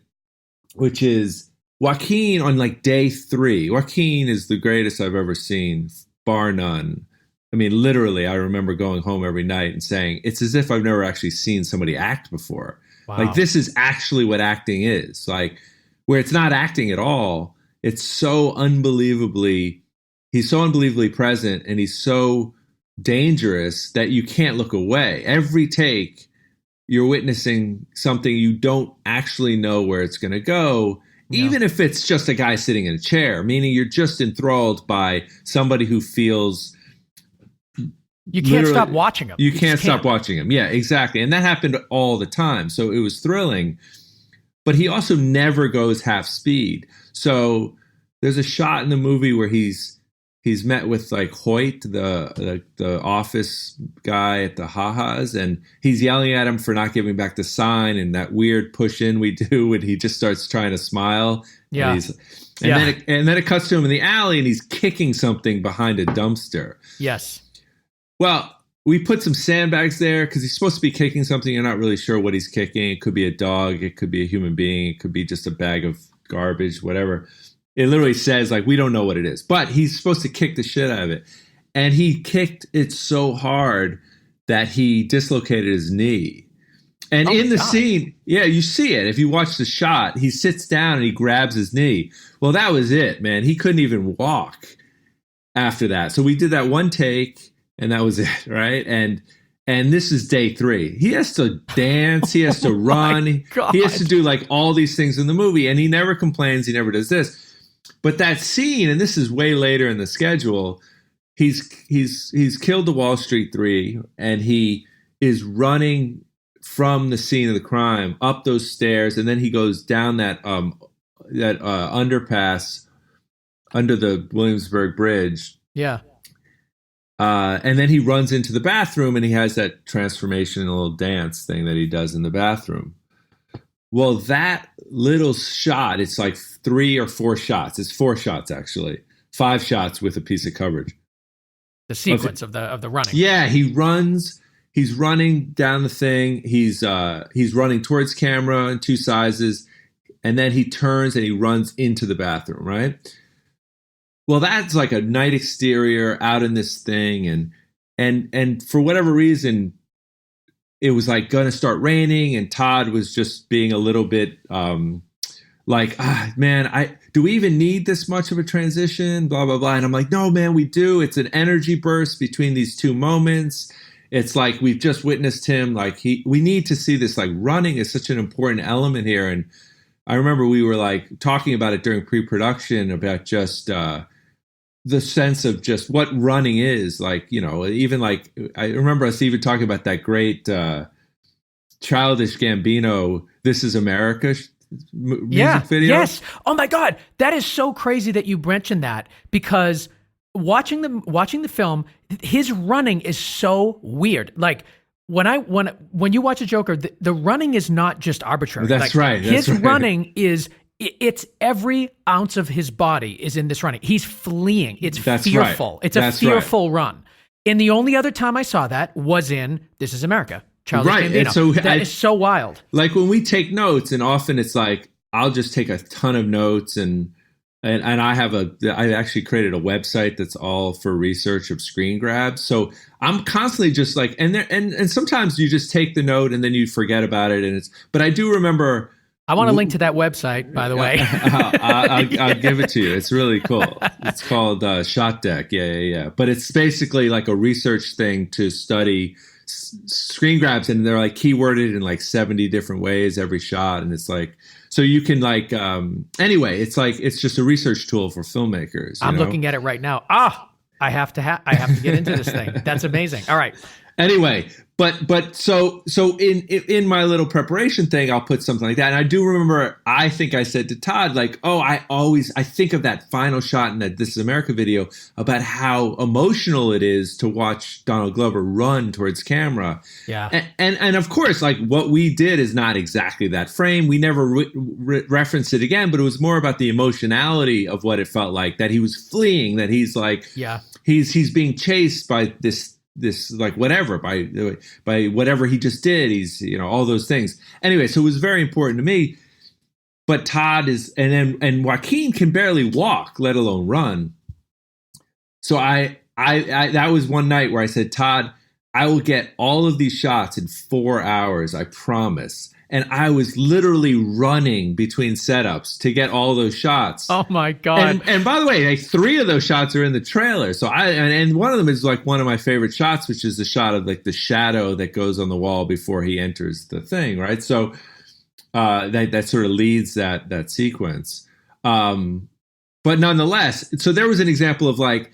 Speaker 1: Which is Joaquin on like day 3. Joaquin is the greatest I've ever seen, bar none. Literally, I remember going home every night and saying, it's as if I've never actually seen somebody act before. Wow. Like, this is actually what acting is. Like, where it's not acting at all. It's he's so unbelievably present, and he's so dangerous that you can't look away. Every take, you're witnessing something you don't actually know where it's going to go, even if it's just a guy sitting in a chair, meaning you're just enthralled by somebody who feels...
Speaker 2: You can't stop watching him.
Speaker 1: You can't stop watching him. Yeah, exactly. And that happened all the time. So it was thrilling. But he also never goes half speed. So there's a shot in the movie where he's met with like Hoyt, the office guy at the Ha-Ha's, and he's yelling at him for not giving back the sign, and that weird push in we do when he just starts trying to smile.
Speaker 2: Yeah.
Speaker 1: And then it cuts to him in the alley, and he's kicking something behind a dumpster.
Speaker 2: Yes.
Speaker 1: Well, we put some sandbags there because he's supposed to be kicking something. You're not really sure what he's kicking. It could be a dog. It could be a human being. It could be just a bag of garbage, whatever. It literally says, like, we don't know what it is. But he's supposed to kick the shit out of it. And he kicked it so hard that he dislocated his knee. And in the scene, you see it. If you watch the shot, he sits down and he grabs his knee. Well, that was it, man. He couldn't even walk after that. So we did that one take, and that was it, right? And this is day 3. He has to dance. He has to run. He has to do like all these things in the movie. And he never complains. He never does this. But that scene, and this is way later in the schedule, he's killed the Wall Street 3, and he is running from the scene of the crime up those stairs, and then he goes down that underpass under the Williamsburg Bridge.
Speaker 2: Yeah.
Speaker 1: And then he runs into the bathroom, and he has that transformation and a little dance thing that he does in the bathroom. Well, that little shot, it's like 3 or 4 shots. It's 4 shots, actually. 5 shots with a piece of coverage.
Speaker 2: The sequence of the running.
Speaker 1: Yeah, he runs. He's running down the thing. He's running towards camera in 2 sizes. And then he turns and he runs into the bathroom, right? Well, that's like a night exterior out in this thing. And for whatever reason, it was like going to start raining, and Todd was just being a little bit like, man, do we even need this much of a transition? Blah, blah, blah. And I'm like, no, man, we do. It's an energy burst between these 2 moments. It's like we've just witnessed him. Like we need to see this. Like, running is such an important element here. And I remember we were like talking about it during pre-production about just the sense of just what running is like, even like, I remember us even talking about that great Childish Gambino, This Is America music video.
Speaker 2: Yes. Oh my God. That is so crazy that you mentioned that, because watching the film, his running is so weird. Like when you watch a Joker, the running is not just arbitrary.
Speaker 1: That's right.
Speaker 2: His running is, it's every ounce of his body is in this running. He's fleeing. It's fearful. Right. It's a fearful run. And the only other time I saw that was in This Is America. Childish Gambino. And so that is so wild.
Speaker 1: Like when we take notes, and often it's like, I'll just take a ton of notes, and I actually created a website that's all for research of screen grabs. So I'm constantly just like, and sometimes you just take the note and then you forget about it. But I do remember
Speaker 2: I want to link to that website, by the way.
Speaker 1: I'll give it to you. It's really cool. It's called Shot Deck. Yeah. But it's basically like a research thing to study screen grabs, and they're like keyworded in like 70 different ways every shot, and it's like, so you can like anyway, it's like it's just a research tool for filmmakers.
Speaker 2: I'm looking at it right now. I have to get into this thing. That's amazing. All right.
Speaker 1: Anyway, but so in my little preparation thing, I'll put something like that. And I do remember, I think I said to Todd, like, I think of that final shot in that This Is America video about how emotional it is to watch Donald Glover run towards camera.
Speaker 2: Yeah.
Speaker 1: And of course, like what we did is not exactly that frame. We never referenced it again, but it was more about the emotionality of what it felt like, that he was fleeing, that he's like, he's being chased by this like whatever, by whatever he just did. He's, all those things. Anyway, so it was very important to me. But Todd and Joaquin can barely walk, let alone run. So I that was one night where I said, Todd, I will get all of these shots in 4 hours, I promise. And I was literally running between setups to get all those shots.
Speaker 2: Oh my God.
Speaker 1: And by the way, like 3 of those shots are in the trailer. So and one of them is like one of my favorite shots, which is the shot of like the shadow that goes on the wall before he enters the thing, right? So that sort of leads that sequence. But nonetheless, so there was an example of like,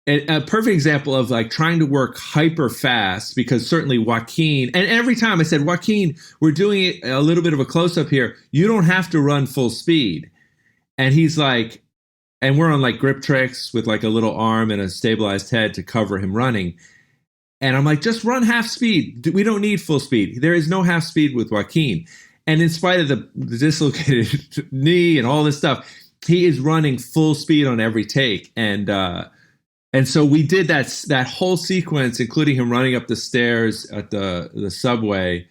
Speaker 1: a perfect example of like trying to work hyper fast, because certainly Joaquin, and every time I said, Joaquin, we're doing it a little bit of a close up here. You don't have to run full speed. And he's like, and we're on like grip tricks with like a little arm and a stabilized head to cover him running. And I'm like, just run half speed. We don't need full speed. There is no half speed with Joaquin. And in spite of the dislocated knee and all this stuff, he is running full speed on every take. And so we did that whole sequence, including him running up the stairs at the subway,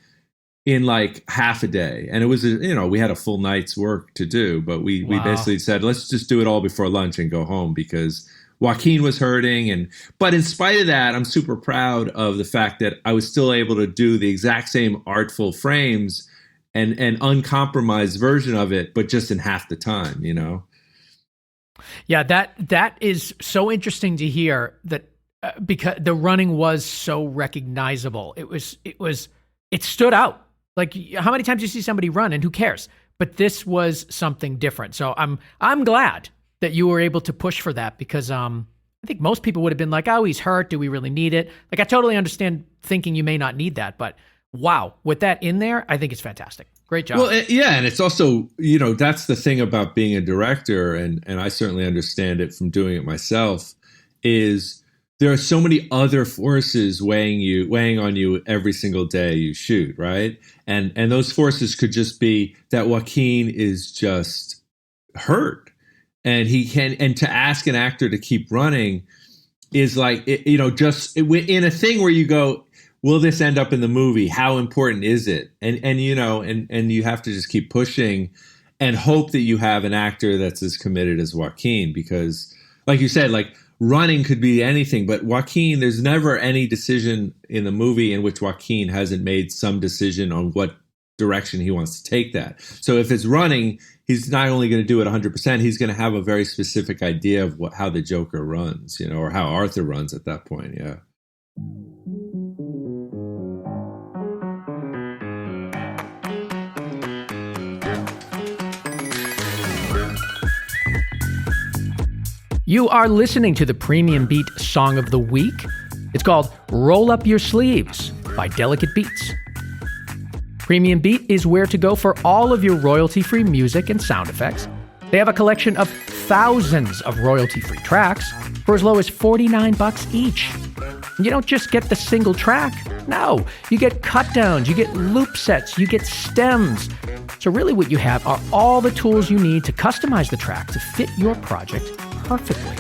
Speaker 1: in like half a day. And it was, we had a full night's work to do, but we basically said, let's just do it all before lunch and go home, because Joaquin was hurting. But in spite of that, I'm super proud of the fact that I was still able to do the exact same artful frames and uncompromised version of it, but just in half the time, Yeah,
Speaker 2: that is so interesting to hear, that because the running was so recognizable. It stood out. Like, how many times do you see somebody run and who cares? But this was something different. So I'm glad that you were able to push for that, because I think most people would have been like, oh, he's hurt. Do we really need it? Like, I totally understand thinking you may not need that, but wow, with that in there, I think it's fantastic. Great job.
Speaker 1: Well, and it's also, that's the thing about being a director, and I certainly understand it from doing it myself, is there are so many other forces weighing on you every single day you shoot, right? And those forces could just be that Joaquin is just hurt, and to ask an actor to keep running is like, just in a thing where you go, will this end up in the movie? How important is it? And you have to just keep pushing and hope that you have an actor that's as committed as Joaquin, because like you said, like running could be anything, but Joaquin, there's never any decision in the movie in which Joaquin hasn't made some decision on what direction he wants to take that. So if it's running, he's not only going to do it 100%, he's going to have a very specific idea of how the Joker runs, or how Arthur runs at that point. Yeah.
Speaker 2: You are listening to the Premium Beat Song of the Week. It's called Roll Up Your Sleeves by Delicate Beats. Premium Beat is where to go for all of your royalty-free music and sound effects. They have a collection of thousands of royalty-free tracks for as low as $49 each. You don't just get the single track. No, you get cut downs, you get loop sets, you get stems. So really what you have are all the tools you need to customize the track to fit your project perfectly.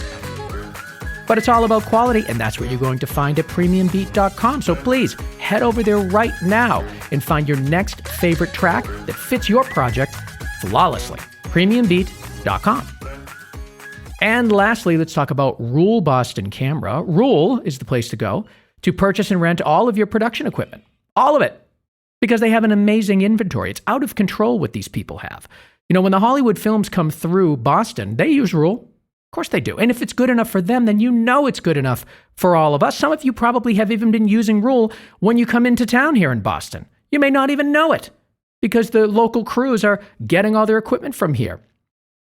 Speaker 2: But it's all about quality, and that's what you're going to find at premiumbeat.com. So please head over there right now and find your next favorite track that fits your project flawlessly. Premiumbeat.com. And lastly, let's talk about Rule Boston Camera. Rule is the place to go to purchase and rent all of your production equipment. All of it. because they have an amazing inventory. It's out of control what these people have. You know, when the Hollywood films come through Boston, they use Rule. Of course they do. And if it's good enough for them, then you know it's good enough for all of us. Some of you probably have even been using Rule when you come into town here in Boston. You may not even know it because the local crews are getting all their equipment from here.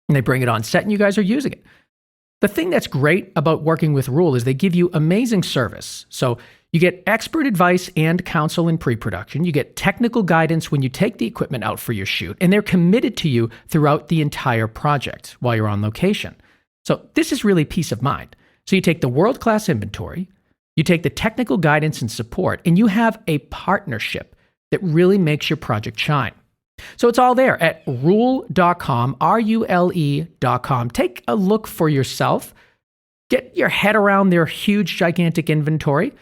Speaker 2: And they bring it on set and you guys are using it. The thing that's great about working with Rule is they give you amazing service. So you get expert advice and counsel in pre-production. You get technical guidance when you take the equipment out for your shoot, and they're committed to you throughout the entire project while you're on location. So this is really peace of mind. So you take the world-class inventory, you take the technical guidance and support, and you have a partnership that really makes your project shine. So it's all there at rule.com, RULE.com. Take a look for yourself. Get your head around their huge, gigantic inventory.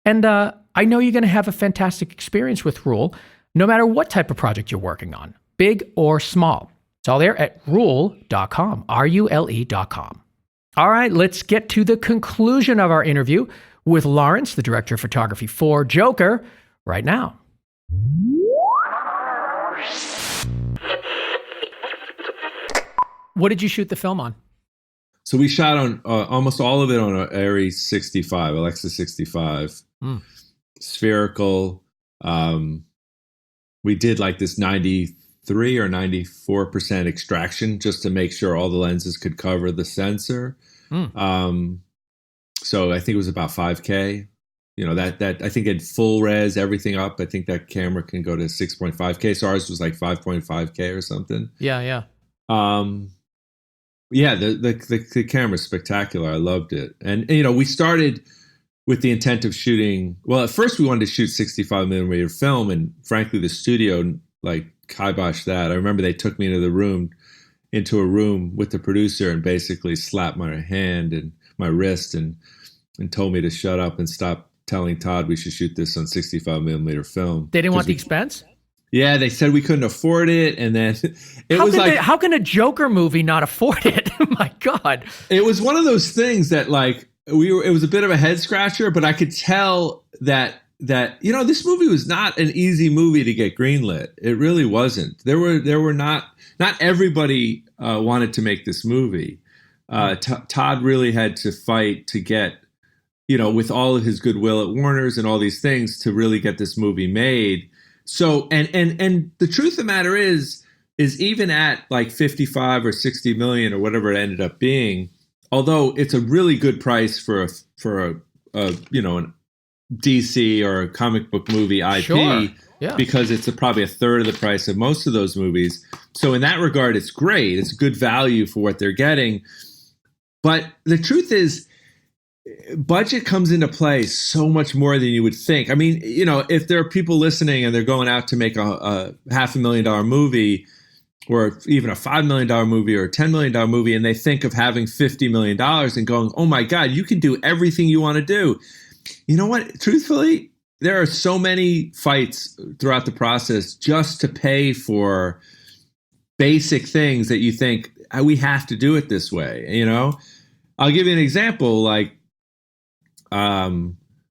Speaker 2: And I know you're going to have a fantastic experience with Rule, no matter what type of project you're working on, big or small. It's all there at rule.com, RULE.com. All right, let's get to the conclusion of our interview with Lawrence, the director of photography for Joker, right now. What did you shoot the film on?
Speaker 1: So we shot on almost all of it on an Arri 65, Alexa 65, spherical. We did like this 93 or 94% extraction just to make sure all the lenses could cover the sensor. So I think it was about 5K. You know, that I think at full res, everything up, I think that camera can go to 6.5K. So ours was like 5.5K or something.
Speaker 2: Yeah.
Speaker 1: Yeah, the camera's spectacular. I loved it. And, you know, we started with the intent of shooting. Well, at first we wanted to shoot 65 millimeter film. And frankly, the studio, like, kiboshed that. I remember they took me into a room with the producer and basically slapped my hand and my wrist and told me to shut up and stop telling Todd we should shoot this on 65 millimeter film.
Speaker 2: They didn't want the expense?
Speaker 1: Yeah, they said we couldn't afford it, and then
Speaker 2: how can a Joker movie not afford it? My God!
Speaker 1: It was one of those things that like it was a bit of a head scratcher, but I could tell that you know this movie was not an easy movie to get greenlit. It really wasn't. There were not everybody wanted to make this movie. Todd really had to fight to get, you know, with all of his goodwill at Warner's and all these things to really get this movie made. So, and the truth of the matter is even at like 55 or 60 million or whatever it ended up being, although it's a really good price for a you know, an DC or a comic book movie IP,
Speaker 2: sure. Yeah.
Speaker 1: Because it's probably a third of the price of most of those movies. So in that regard, it's great. It's good value for what they're getting. But the truth is, budget comes into play so much more than you would think. I mean, you know, if there are people listening and they're going out to make a $500,000 movie or even a $5 million movie or a $10 million movie, and they think of having $50 million and going, oh my God, you can do everything you want to do. You know what? Truthfully, there are so many fights throughout the process just to pay for basic things that you think we have to do it this way. You know, I'll give you an example. Like,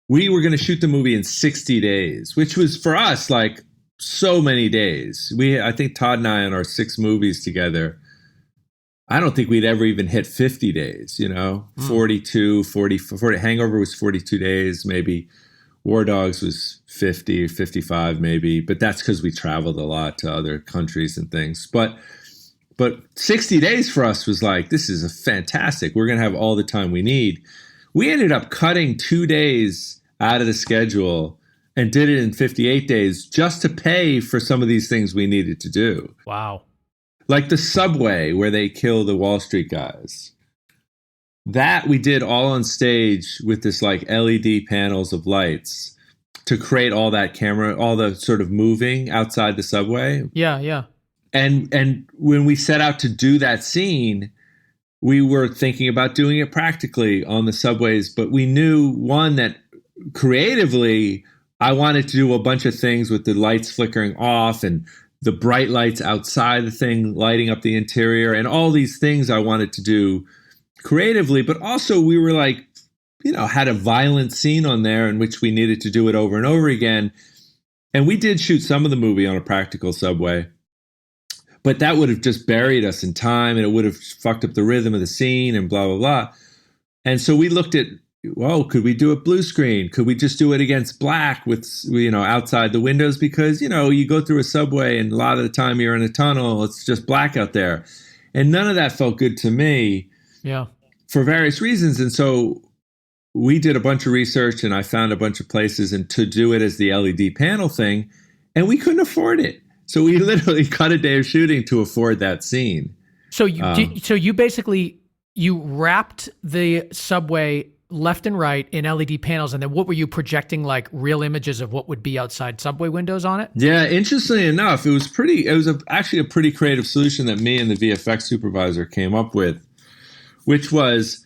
Speaker 1: we were going to shoot the movie in 60 days, which was for us like so many days. I think Todd and I on our 6 movies together, I don't think we'd ever even hit 50 days, you know, 42, 40, Hangover was 42 days, maybe War Dogs was 50, 55 maybe, but that's because we traveled a lot to other countries and things. But 60 days for us was like, this is a fantastic. We're going to have all the time we need. We ended up cutting 2 days out of the schedule and did it in 58 days just to pay for some of these things we needed to do.
Speaker 2: Wow.
Speaker 1: Like the subway where they kill the Wall Street guys. That we did all on stage with this like LED panels of lights to create all that camera, all the sort of moving outside the subway.
Speaker 2: Yeah.
Speaker 1: And when we set out to do that scene, we were thinking about doing it practically on the subways, but we knew, one, that creatively, I wanted to do a bunch of things with the lights flickering off and the bright lights outside the thing lighting up the interior and all these things I wanted to do creatively. But also we were like, you know, had a violent scene on there in which we needed to do it over and over again. And we did shoot some of the movie on a practical subway, but that would have just buried us in time, and it would have fucked up the rhythm of the scene and blah, blah, blah. And so we looked at, well, could we do a blue screen? Could we just do it against black with, outside the windows? Because, you go through a subway and a lot of the time you're in a tunnel, it's just black out there. And none of that felt good to me.
Speaker 2: Yeah.
Speaker 1: For various reasons. And so we did a bunch of research, and I found a bunch of places and to do it as the LED panel thing, and we couldn't afford it. So we literally cut a day of shooting to afford that scene.
Speaker 2: So you basically wrapped the subway left and right in LED panels, and then what were you projecting, like real images of what would be outside subway windows on it?
Speaker 1: Yeah, interestingly enough, it was actually a pretty creative solution that me and the VFX supervisor came up with, which was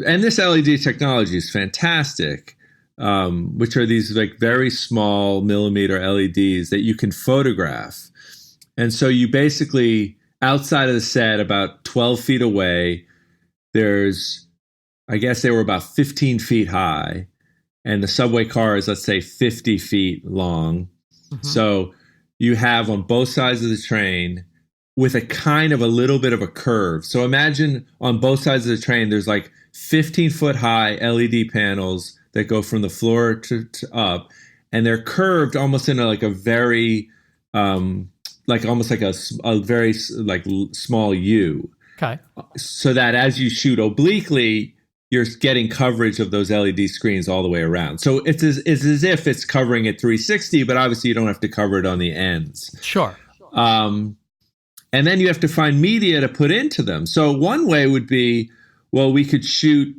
Speaker 1: and this LED technology is fantastic, which are these like very small millimeter LEDs that you can photograph. And so you basically, outside of the set, about 12 feet away, I guess they were about 15 feet high, and the subway car is, let's say, 50 feet long. Mm-hmm. So you have on both sides of the train with a kind of a little bit of a curve. So imagine on both sides of the train, there's like 15-foot high LED panels that go from the floor to up, and they're curved almost in like a very, almost like a very like small U.
Speaker 2: Okay.
Speaker 1: So that as you shoot obliquely, you're getting coverage of those LED screens all the way around. So it's as if it's covering it 360, but obviously you don't have to cover it on the ends.
Speaker 2: Sure.
Speaker 1: And then you have to find media to put into them. So one way would be, well, we could shoot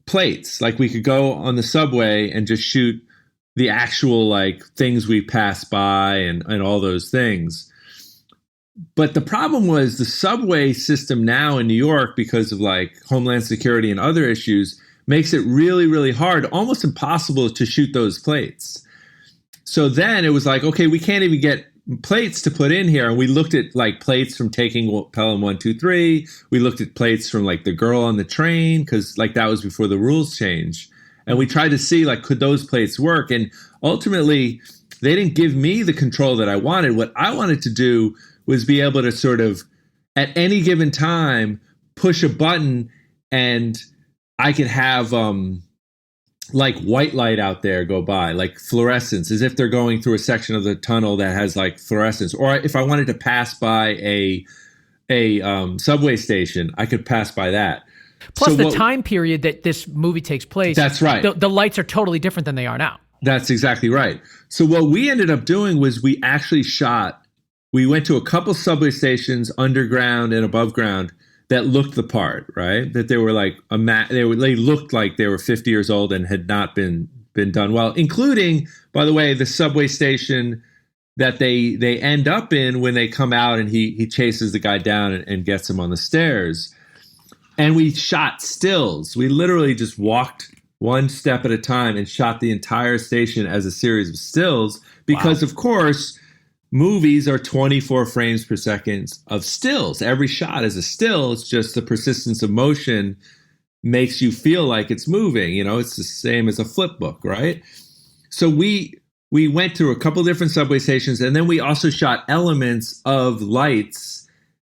Speaker 1: plates. Like we could go on the subway and just shoot the actual like things we pass by and all those things. But the problem was the subway system now in New York, because of like Homeland Security and other issues, makes it really, really hard, almost impossible to shoot those plates. So then it was like, okay, we can't even get plates to put in here. And we looked at like plates from Taking Pelham 1, 2, 3. We looked at plates from like The Girl on the Train, because like that was before the rules changed. And we tried to see like, could those plates work? And ultimately, they didn't give me the control that I wanted. What I wanted to do was be able to sort of, at any given time, push a button and I could have like white light out there go by, like fluorescence, as if they're going through a section of the tunnel that has like fluorescence. Or if I wanted to pass by a subway station, I could pass by that.
Speaker 2: Plus the time period that this movie takes place.
Speaker 1: That's right.
Speaker 2: The lights are totally different than they are now.
Speaker 1: That's exactly right. So what we ended up doing was we went to a couple subway stations, underground and above ground, that looked the part, right? That they were like they looked like they were 50 years old and had not been done well, including, by the way, the subway station that they end up in when they come out and he chases the guy down and gets him on the stairs. And we shot stills. We literally just walked one step at a time and shot the entire station as a series of stills because, Of course, movies are 24 frames per second of stills. Every shot is a still. It's just the persistence of motion makes you feel like it's moving. It's the same as a flip book, right? So we went through a couple different subway stations, and then we also shot elements of lights,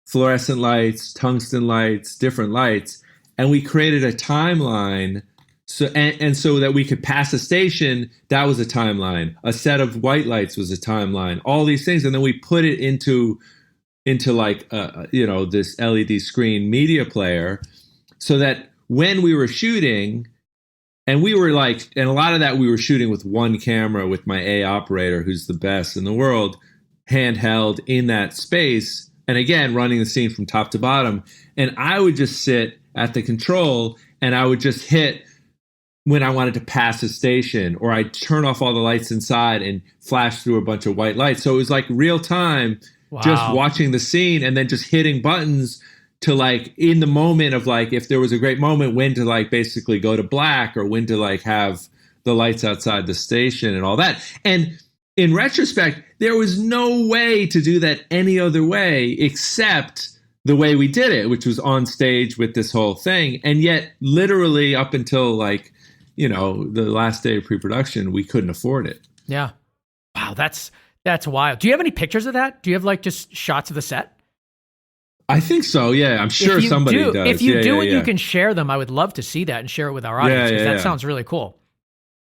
Speaker 1: fluorescent lights, tungsten lights, different lights, and we created a timeline. So and so that we could pass a station, that was a timeline. A set of white lights was a timeline. All these things, and then we put it into like this LED screen media player, so that when we were shooting, and a lot of that we were shooting with one camera with my A operator, who's the best in the world, handheld in that space, and again running the scene from top to bottom. And I would just sit at the control, and I would just hit when I wanted to pass a station, or I'd turn off all the lights inside and flash through a bunch of white lights. So it was like real time, just watching the scene and then just hitting buttons to like, in the moment of like, if there was a great moment, when to like basically go to black or when to like have the lights outside the station and all that. And in retrospect, there was no way to do that any other way except the way we did it, which was on stage with this whole thing. And yet literally up until like, the last day of pre-production, we couldn't afford it.
Speaker 2: Yeah. Wow, that's wild. Do you have any pictures of that? Do you have like just shots of the set?
Speaker 1: I think so. Yeah, I'm sure somebody does.
Speaker 2: If you do and you can share them, I would love to see that and share it with our audience because that sounds really cool.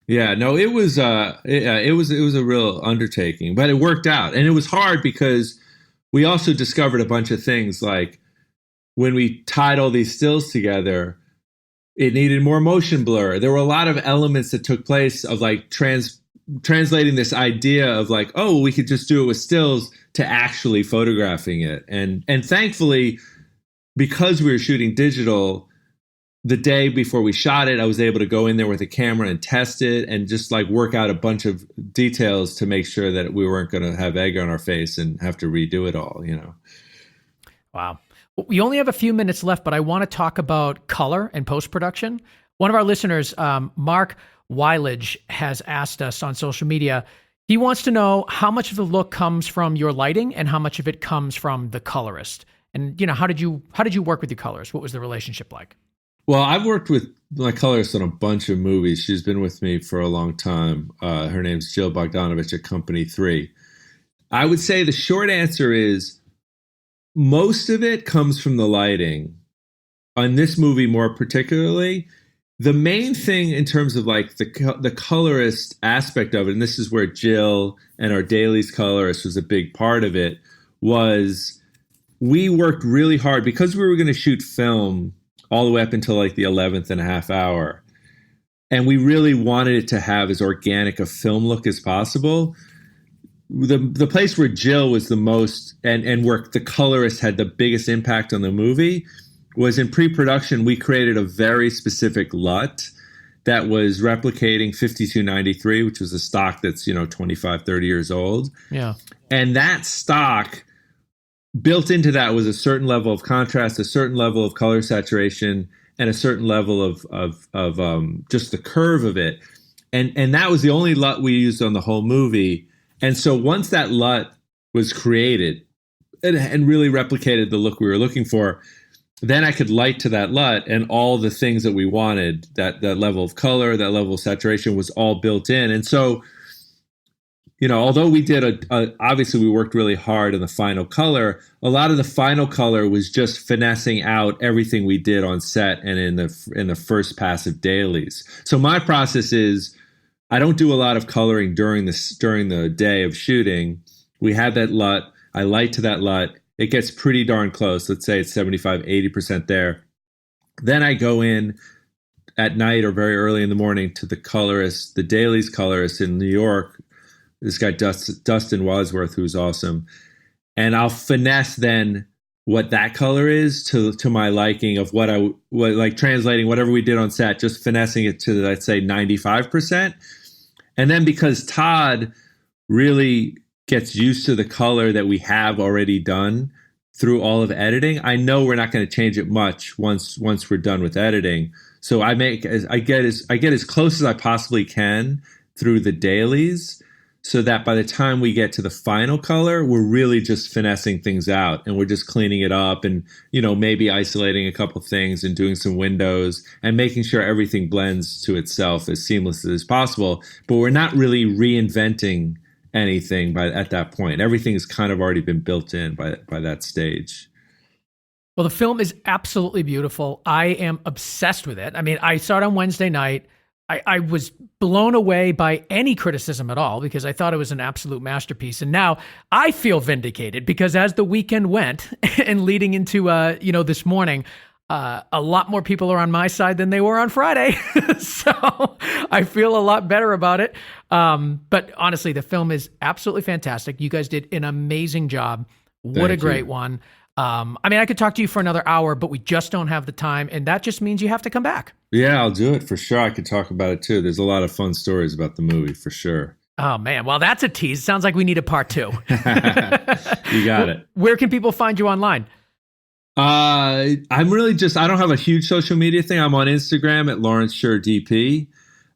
Speaker 1: Yeah, no, it was a real undertaking, but it worked out, and it was hard because we also discovered a bunch of things. Like when we tied all these stills together, it needed more motion blur. There were a lot of elements that took place of like translating this idea of like, oh, we could just do it with stills to actually photographing it. And thankfully, because we were shooting digital, the day before we shot it, I was able to go in there with a camera and test it and just like work out a bunch of details to make sure that we weren't going to have egg on our face and have to redo it all, you know.
Speaker 2: Wow. We only have a few minutes left, but I want to talk about color and post-production. One of our listeners, Mark Weilage, has asked us on social media. He wants to know how much of the look comes from your lighting and how much of it comes from the colorist. And, you know, how did you work with your colorist? What was the relationship like?
Speaker 1: Well, I've worked with my colorist on a bunch of movies. She's been with me for a long time. Her name's Jill Bogdanovich at Company 3. I would say the short answer is most of it comes from the lighting. On this movie more particularly, the main thing in terms of like the colorist aspect of it, and this is where Jill and our dailies colorist was a big part of it, was we worked really hard because we were going to shoot film all the way up until like the 11th and a half hour. And we really wanted it to have as organic a film look as possible. The place where Jill was the most, and where the colorist had the biggest impact on the movie, was in pre-production. We created a very specific LUT that was replicating 5293, which was a stock that's, 25, 30 years old.
Speaker 2: Yeah. And
Speaker 1: that stock, built into that was a certain level of contrast, a certain level of color saturation, and a certain level of just the curve of it. And that was the only LUT we used on the whole movie. And so once that LUT was created and really replicated the look we were looking for, then I could light to that LUT, and all the things that we wanted, that level of color, that level of saturation was all built in. And so, although we did obviously we worked really hard on the final color, a lot of the final color was just finessing out everything we did on set and in the first pass of dailies. So my process is I don't do a lot of coloring during the day of shooting. We have that LUT. I light to that LUT. It gets pretty darn close. Let's say it's 75, 80% there. Then I go in at night or very early in the morning to the colorist, the dailies colorist in New York, this guy Dustin Wadsworth, who's awesome. And I'll finesse then what that color is to my liking of what like translating whatever we did on set, just finessing it to, let's say, 95%. And then because Todd really gets used to the color that we have already done through all of editing, I know we're not going to change it much once we're done with editing. So I get as close as I possibly can through the dailies, so that by the time we get to the final color, we're really just finessing things out and we're just cleaning it up and, maybe isolating a couple things and doing some windows and making sure everything blends to itself as seamlessly as possible. But we're not really reinventing anything at that point. Everything has kind of already been built in by that stage.
Speaker 2: Well, the film is absolutely beautiful. I am obsessed with it. I mean, I saw it on Wednesday night. I was blown away by any criticism at all because I thought it was an absolute masterpiece. And now I feel vindicated because as the weekend went and leading into, this morning, a lot more people are on my side than they were on Friday. So I feel a lot better about it. But honestly, the film is absolutely fantastic. You guys did an amazing job. What a great one. I could talk to you for another hour, but we just don't have the time. And that just means you have to come back.
Speaker 1: Yeah, I'll do it for sure. I could talk about it too. There's a lot of fun stories about the movie for sure.
Speaker 2: Oh, man. Well, that's a tease. Sounds like we need a part 2.
Speaker 1: You got it. Where
Speaker 2: can people find you online?
Speaker 1: I'm really I don't have a huge social media thing. I'm on Instagram at Lawrence Sher DP.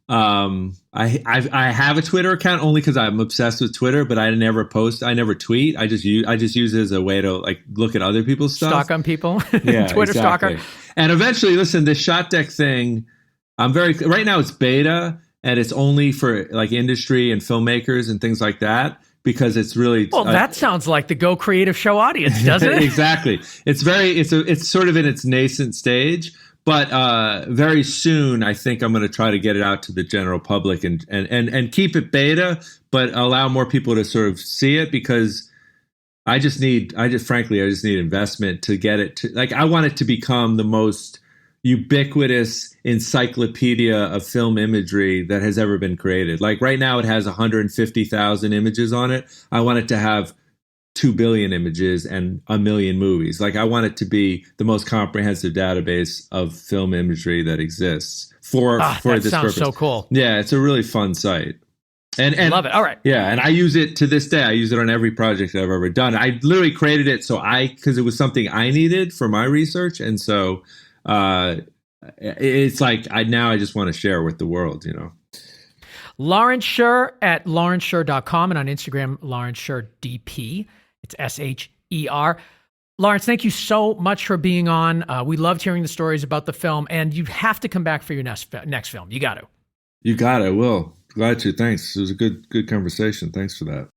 Speaker 1: I have a Twitter account only because I'm obsessed with Twitter, but I never post. I never tweet. I just use it as a way to like look at other people's stuff.
Speaker 2: Stalk on people.
Speaker 1: Yeah,
Speaker 2: Twitter
Speaker 1: exactly.
Speaker 2: stalker.
Speaker 1: And eventually, listen, this shot deck thing, right now it's beta. and it's only for like industry and filmmakers and things like that, because it's really
Speaker 2: well. That sounds like the Go Creative Show audience, doesn't it?
Speaker 1: Exactly. It's sort of in its nascent stage, but very soon I think I'm going to try to get it out to the general public and keep it beta, but allow more people to sort of see it, because I just need investment to get it to, like, I want it to become the most ubiquitous encyclopedia of film imagery that has ever been created. Like right now it has 150,000 images on it. I want it to have 2 billion images and 1 million movies. Like I want it to be the most comprehensive database of film imagery that exists for
Speaker 2: that
Speaker 1: this
Speaker 2: sounds
Speaker 1: purpose.
Speaker 2: So cool.
Speaker 1: Yeah, it's a really fun site. And
Speaker 2: love it. All right.
Speaker 1: Yeah, and I use it to this day. I use it on every project that I've ever done. I literally created it because it was something I needed for my research, and so it's like I just want to share with the world, you know.
Speaker 2: Lawrence Sher at lawrencesher.com, and on Instagram, Lawrence Sher DP. It's SHER. Lawrence, thank you so much for being on. We loved hearing the stories about the film, and you have to come back for your next film. You got to.
Speaker 1: You got it. I will. Glad to. Thanks. It was a good conversation. Thanks for that.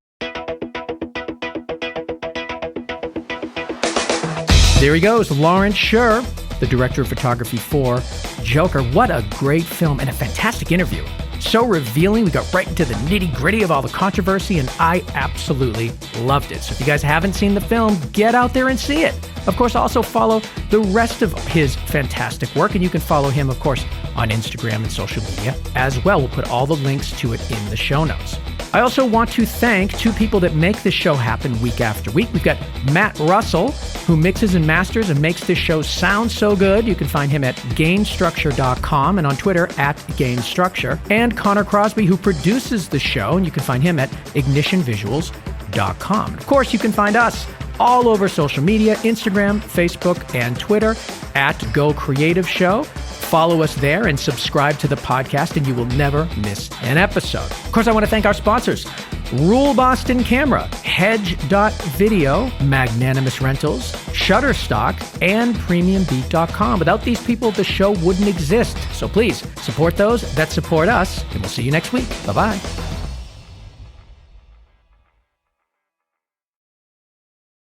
Speaker 2: There he goes, Lawrence Sher, the director of photography for Joker. What a great film and a fantastic interview. So revealing. We got right into the nitty-gritty of all the controversy, and I absolutely loved it. So if you guys haven't seen the film, get out there and see it. Of course, also follow the rest of his fantastic work, and you can follow him, of course, on Instagram and social media as well. We'll put all the links to it in the show notes. I also want to thank two people that make this show happen week after week. We've got Matt Russell, who mixes and masters and makes this show sound so good. You can find him at gainstructure.com and on Twitter at gainstructure. And Connor Crosby, who produces the show, and you can find him at ignitionvisuals.com. Of course, you can find us all over social media, Instagram, Facebook, and Twitter at Go Creative Show. Follow us there and subscribe to the podcast, and you will never miss an episode. Of course, I want to thank our sponsors, Rule Boston Camera, Hedge.video, Magnanimous Rentals, Shutterstock, and PremiumBeat.com. Without these people, the show wouldn't exist. So please support those that support us, and we'll see you next week. Bye-bye.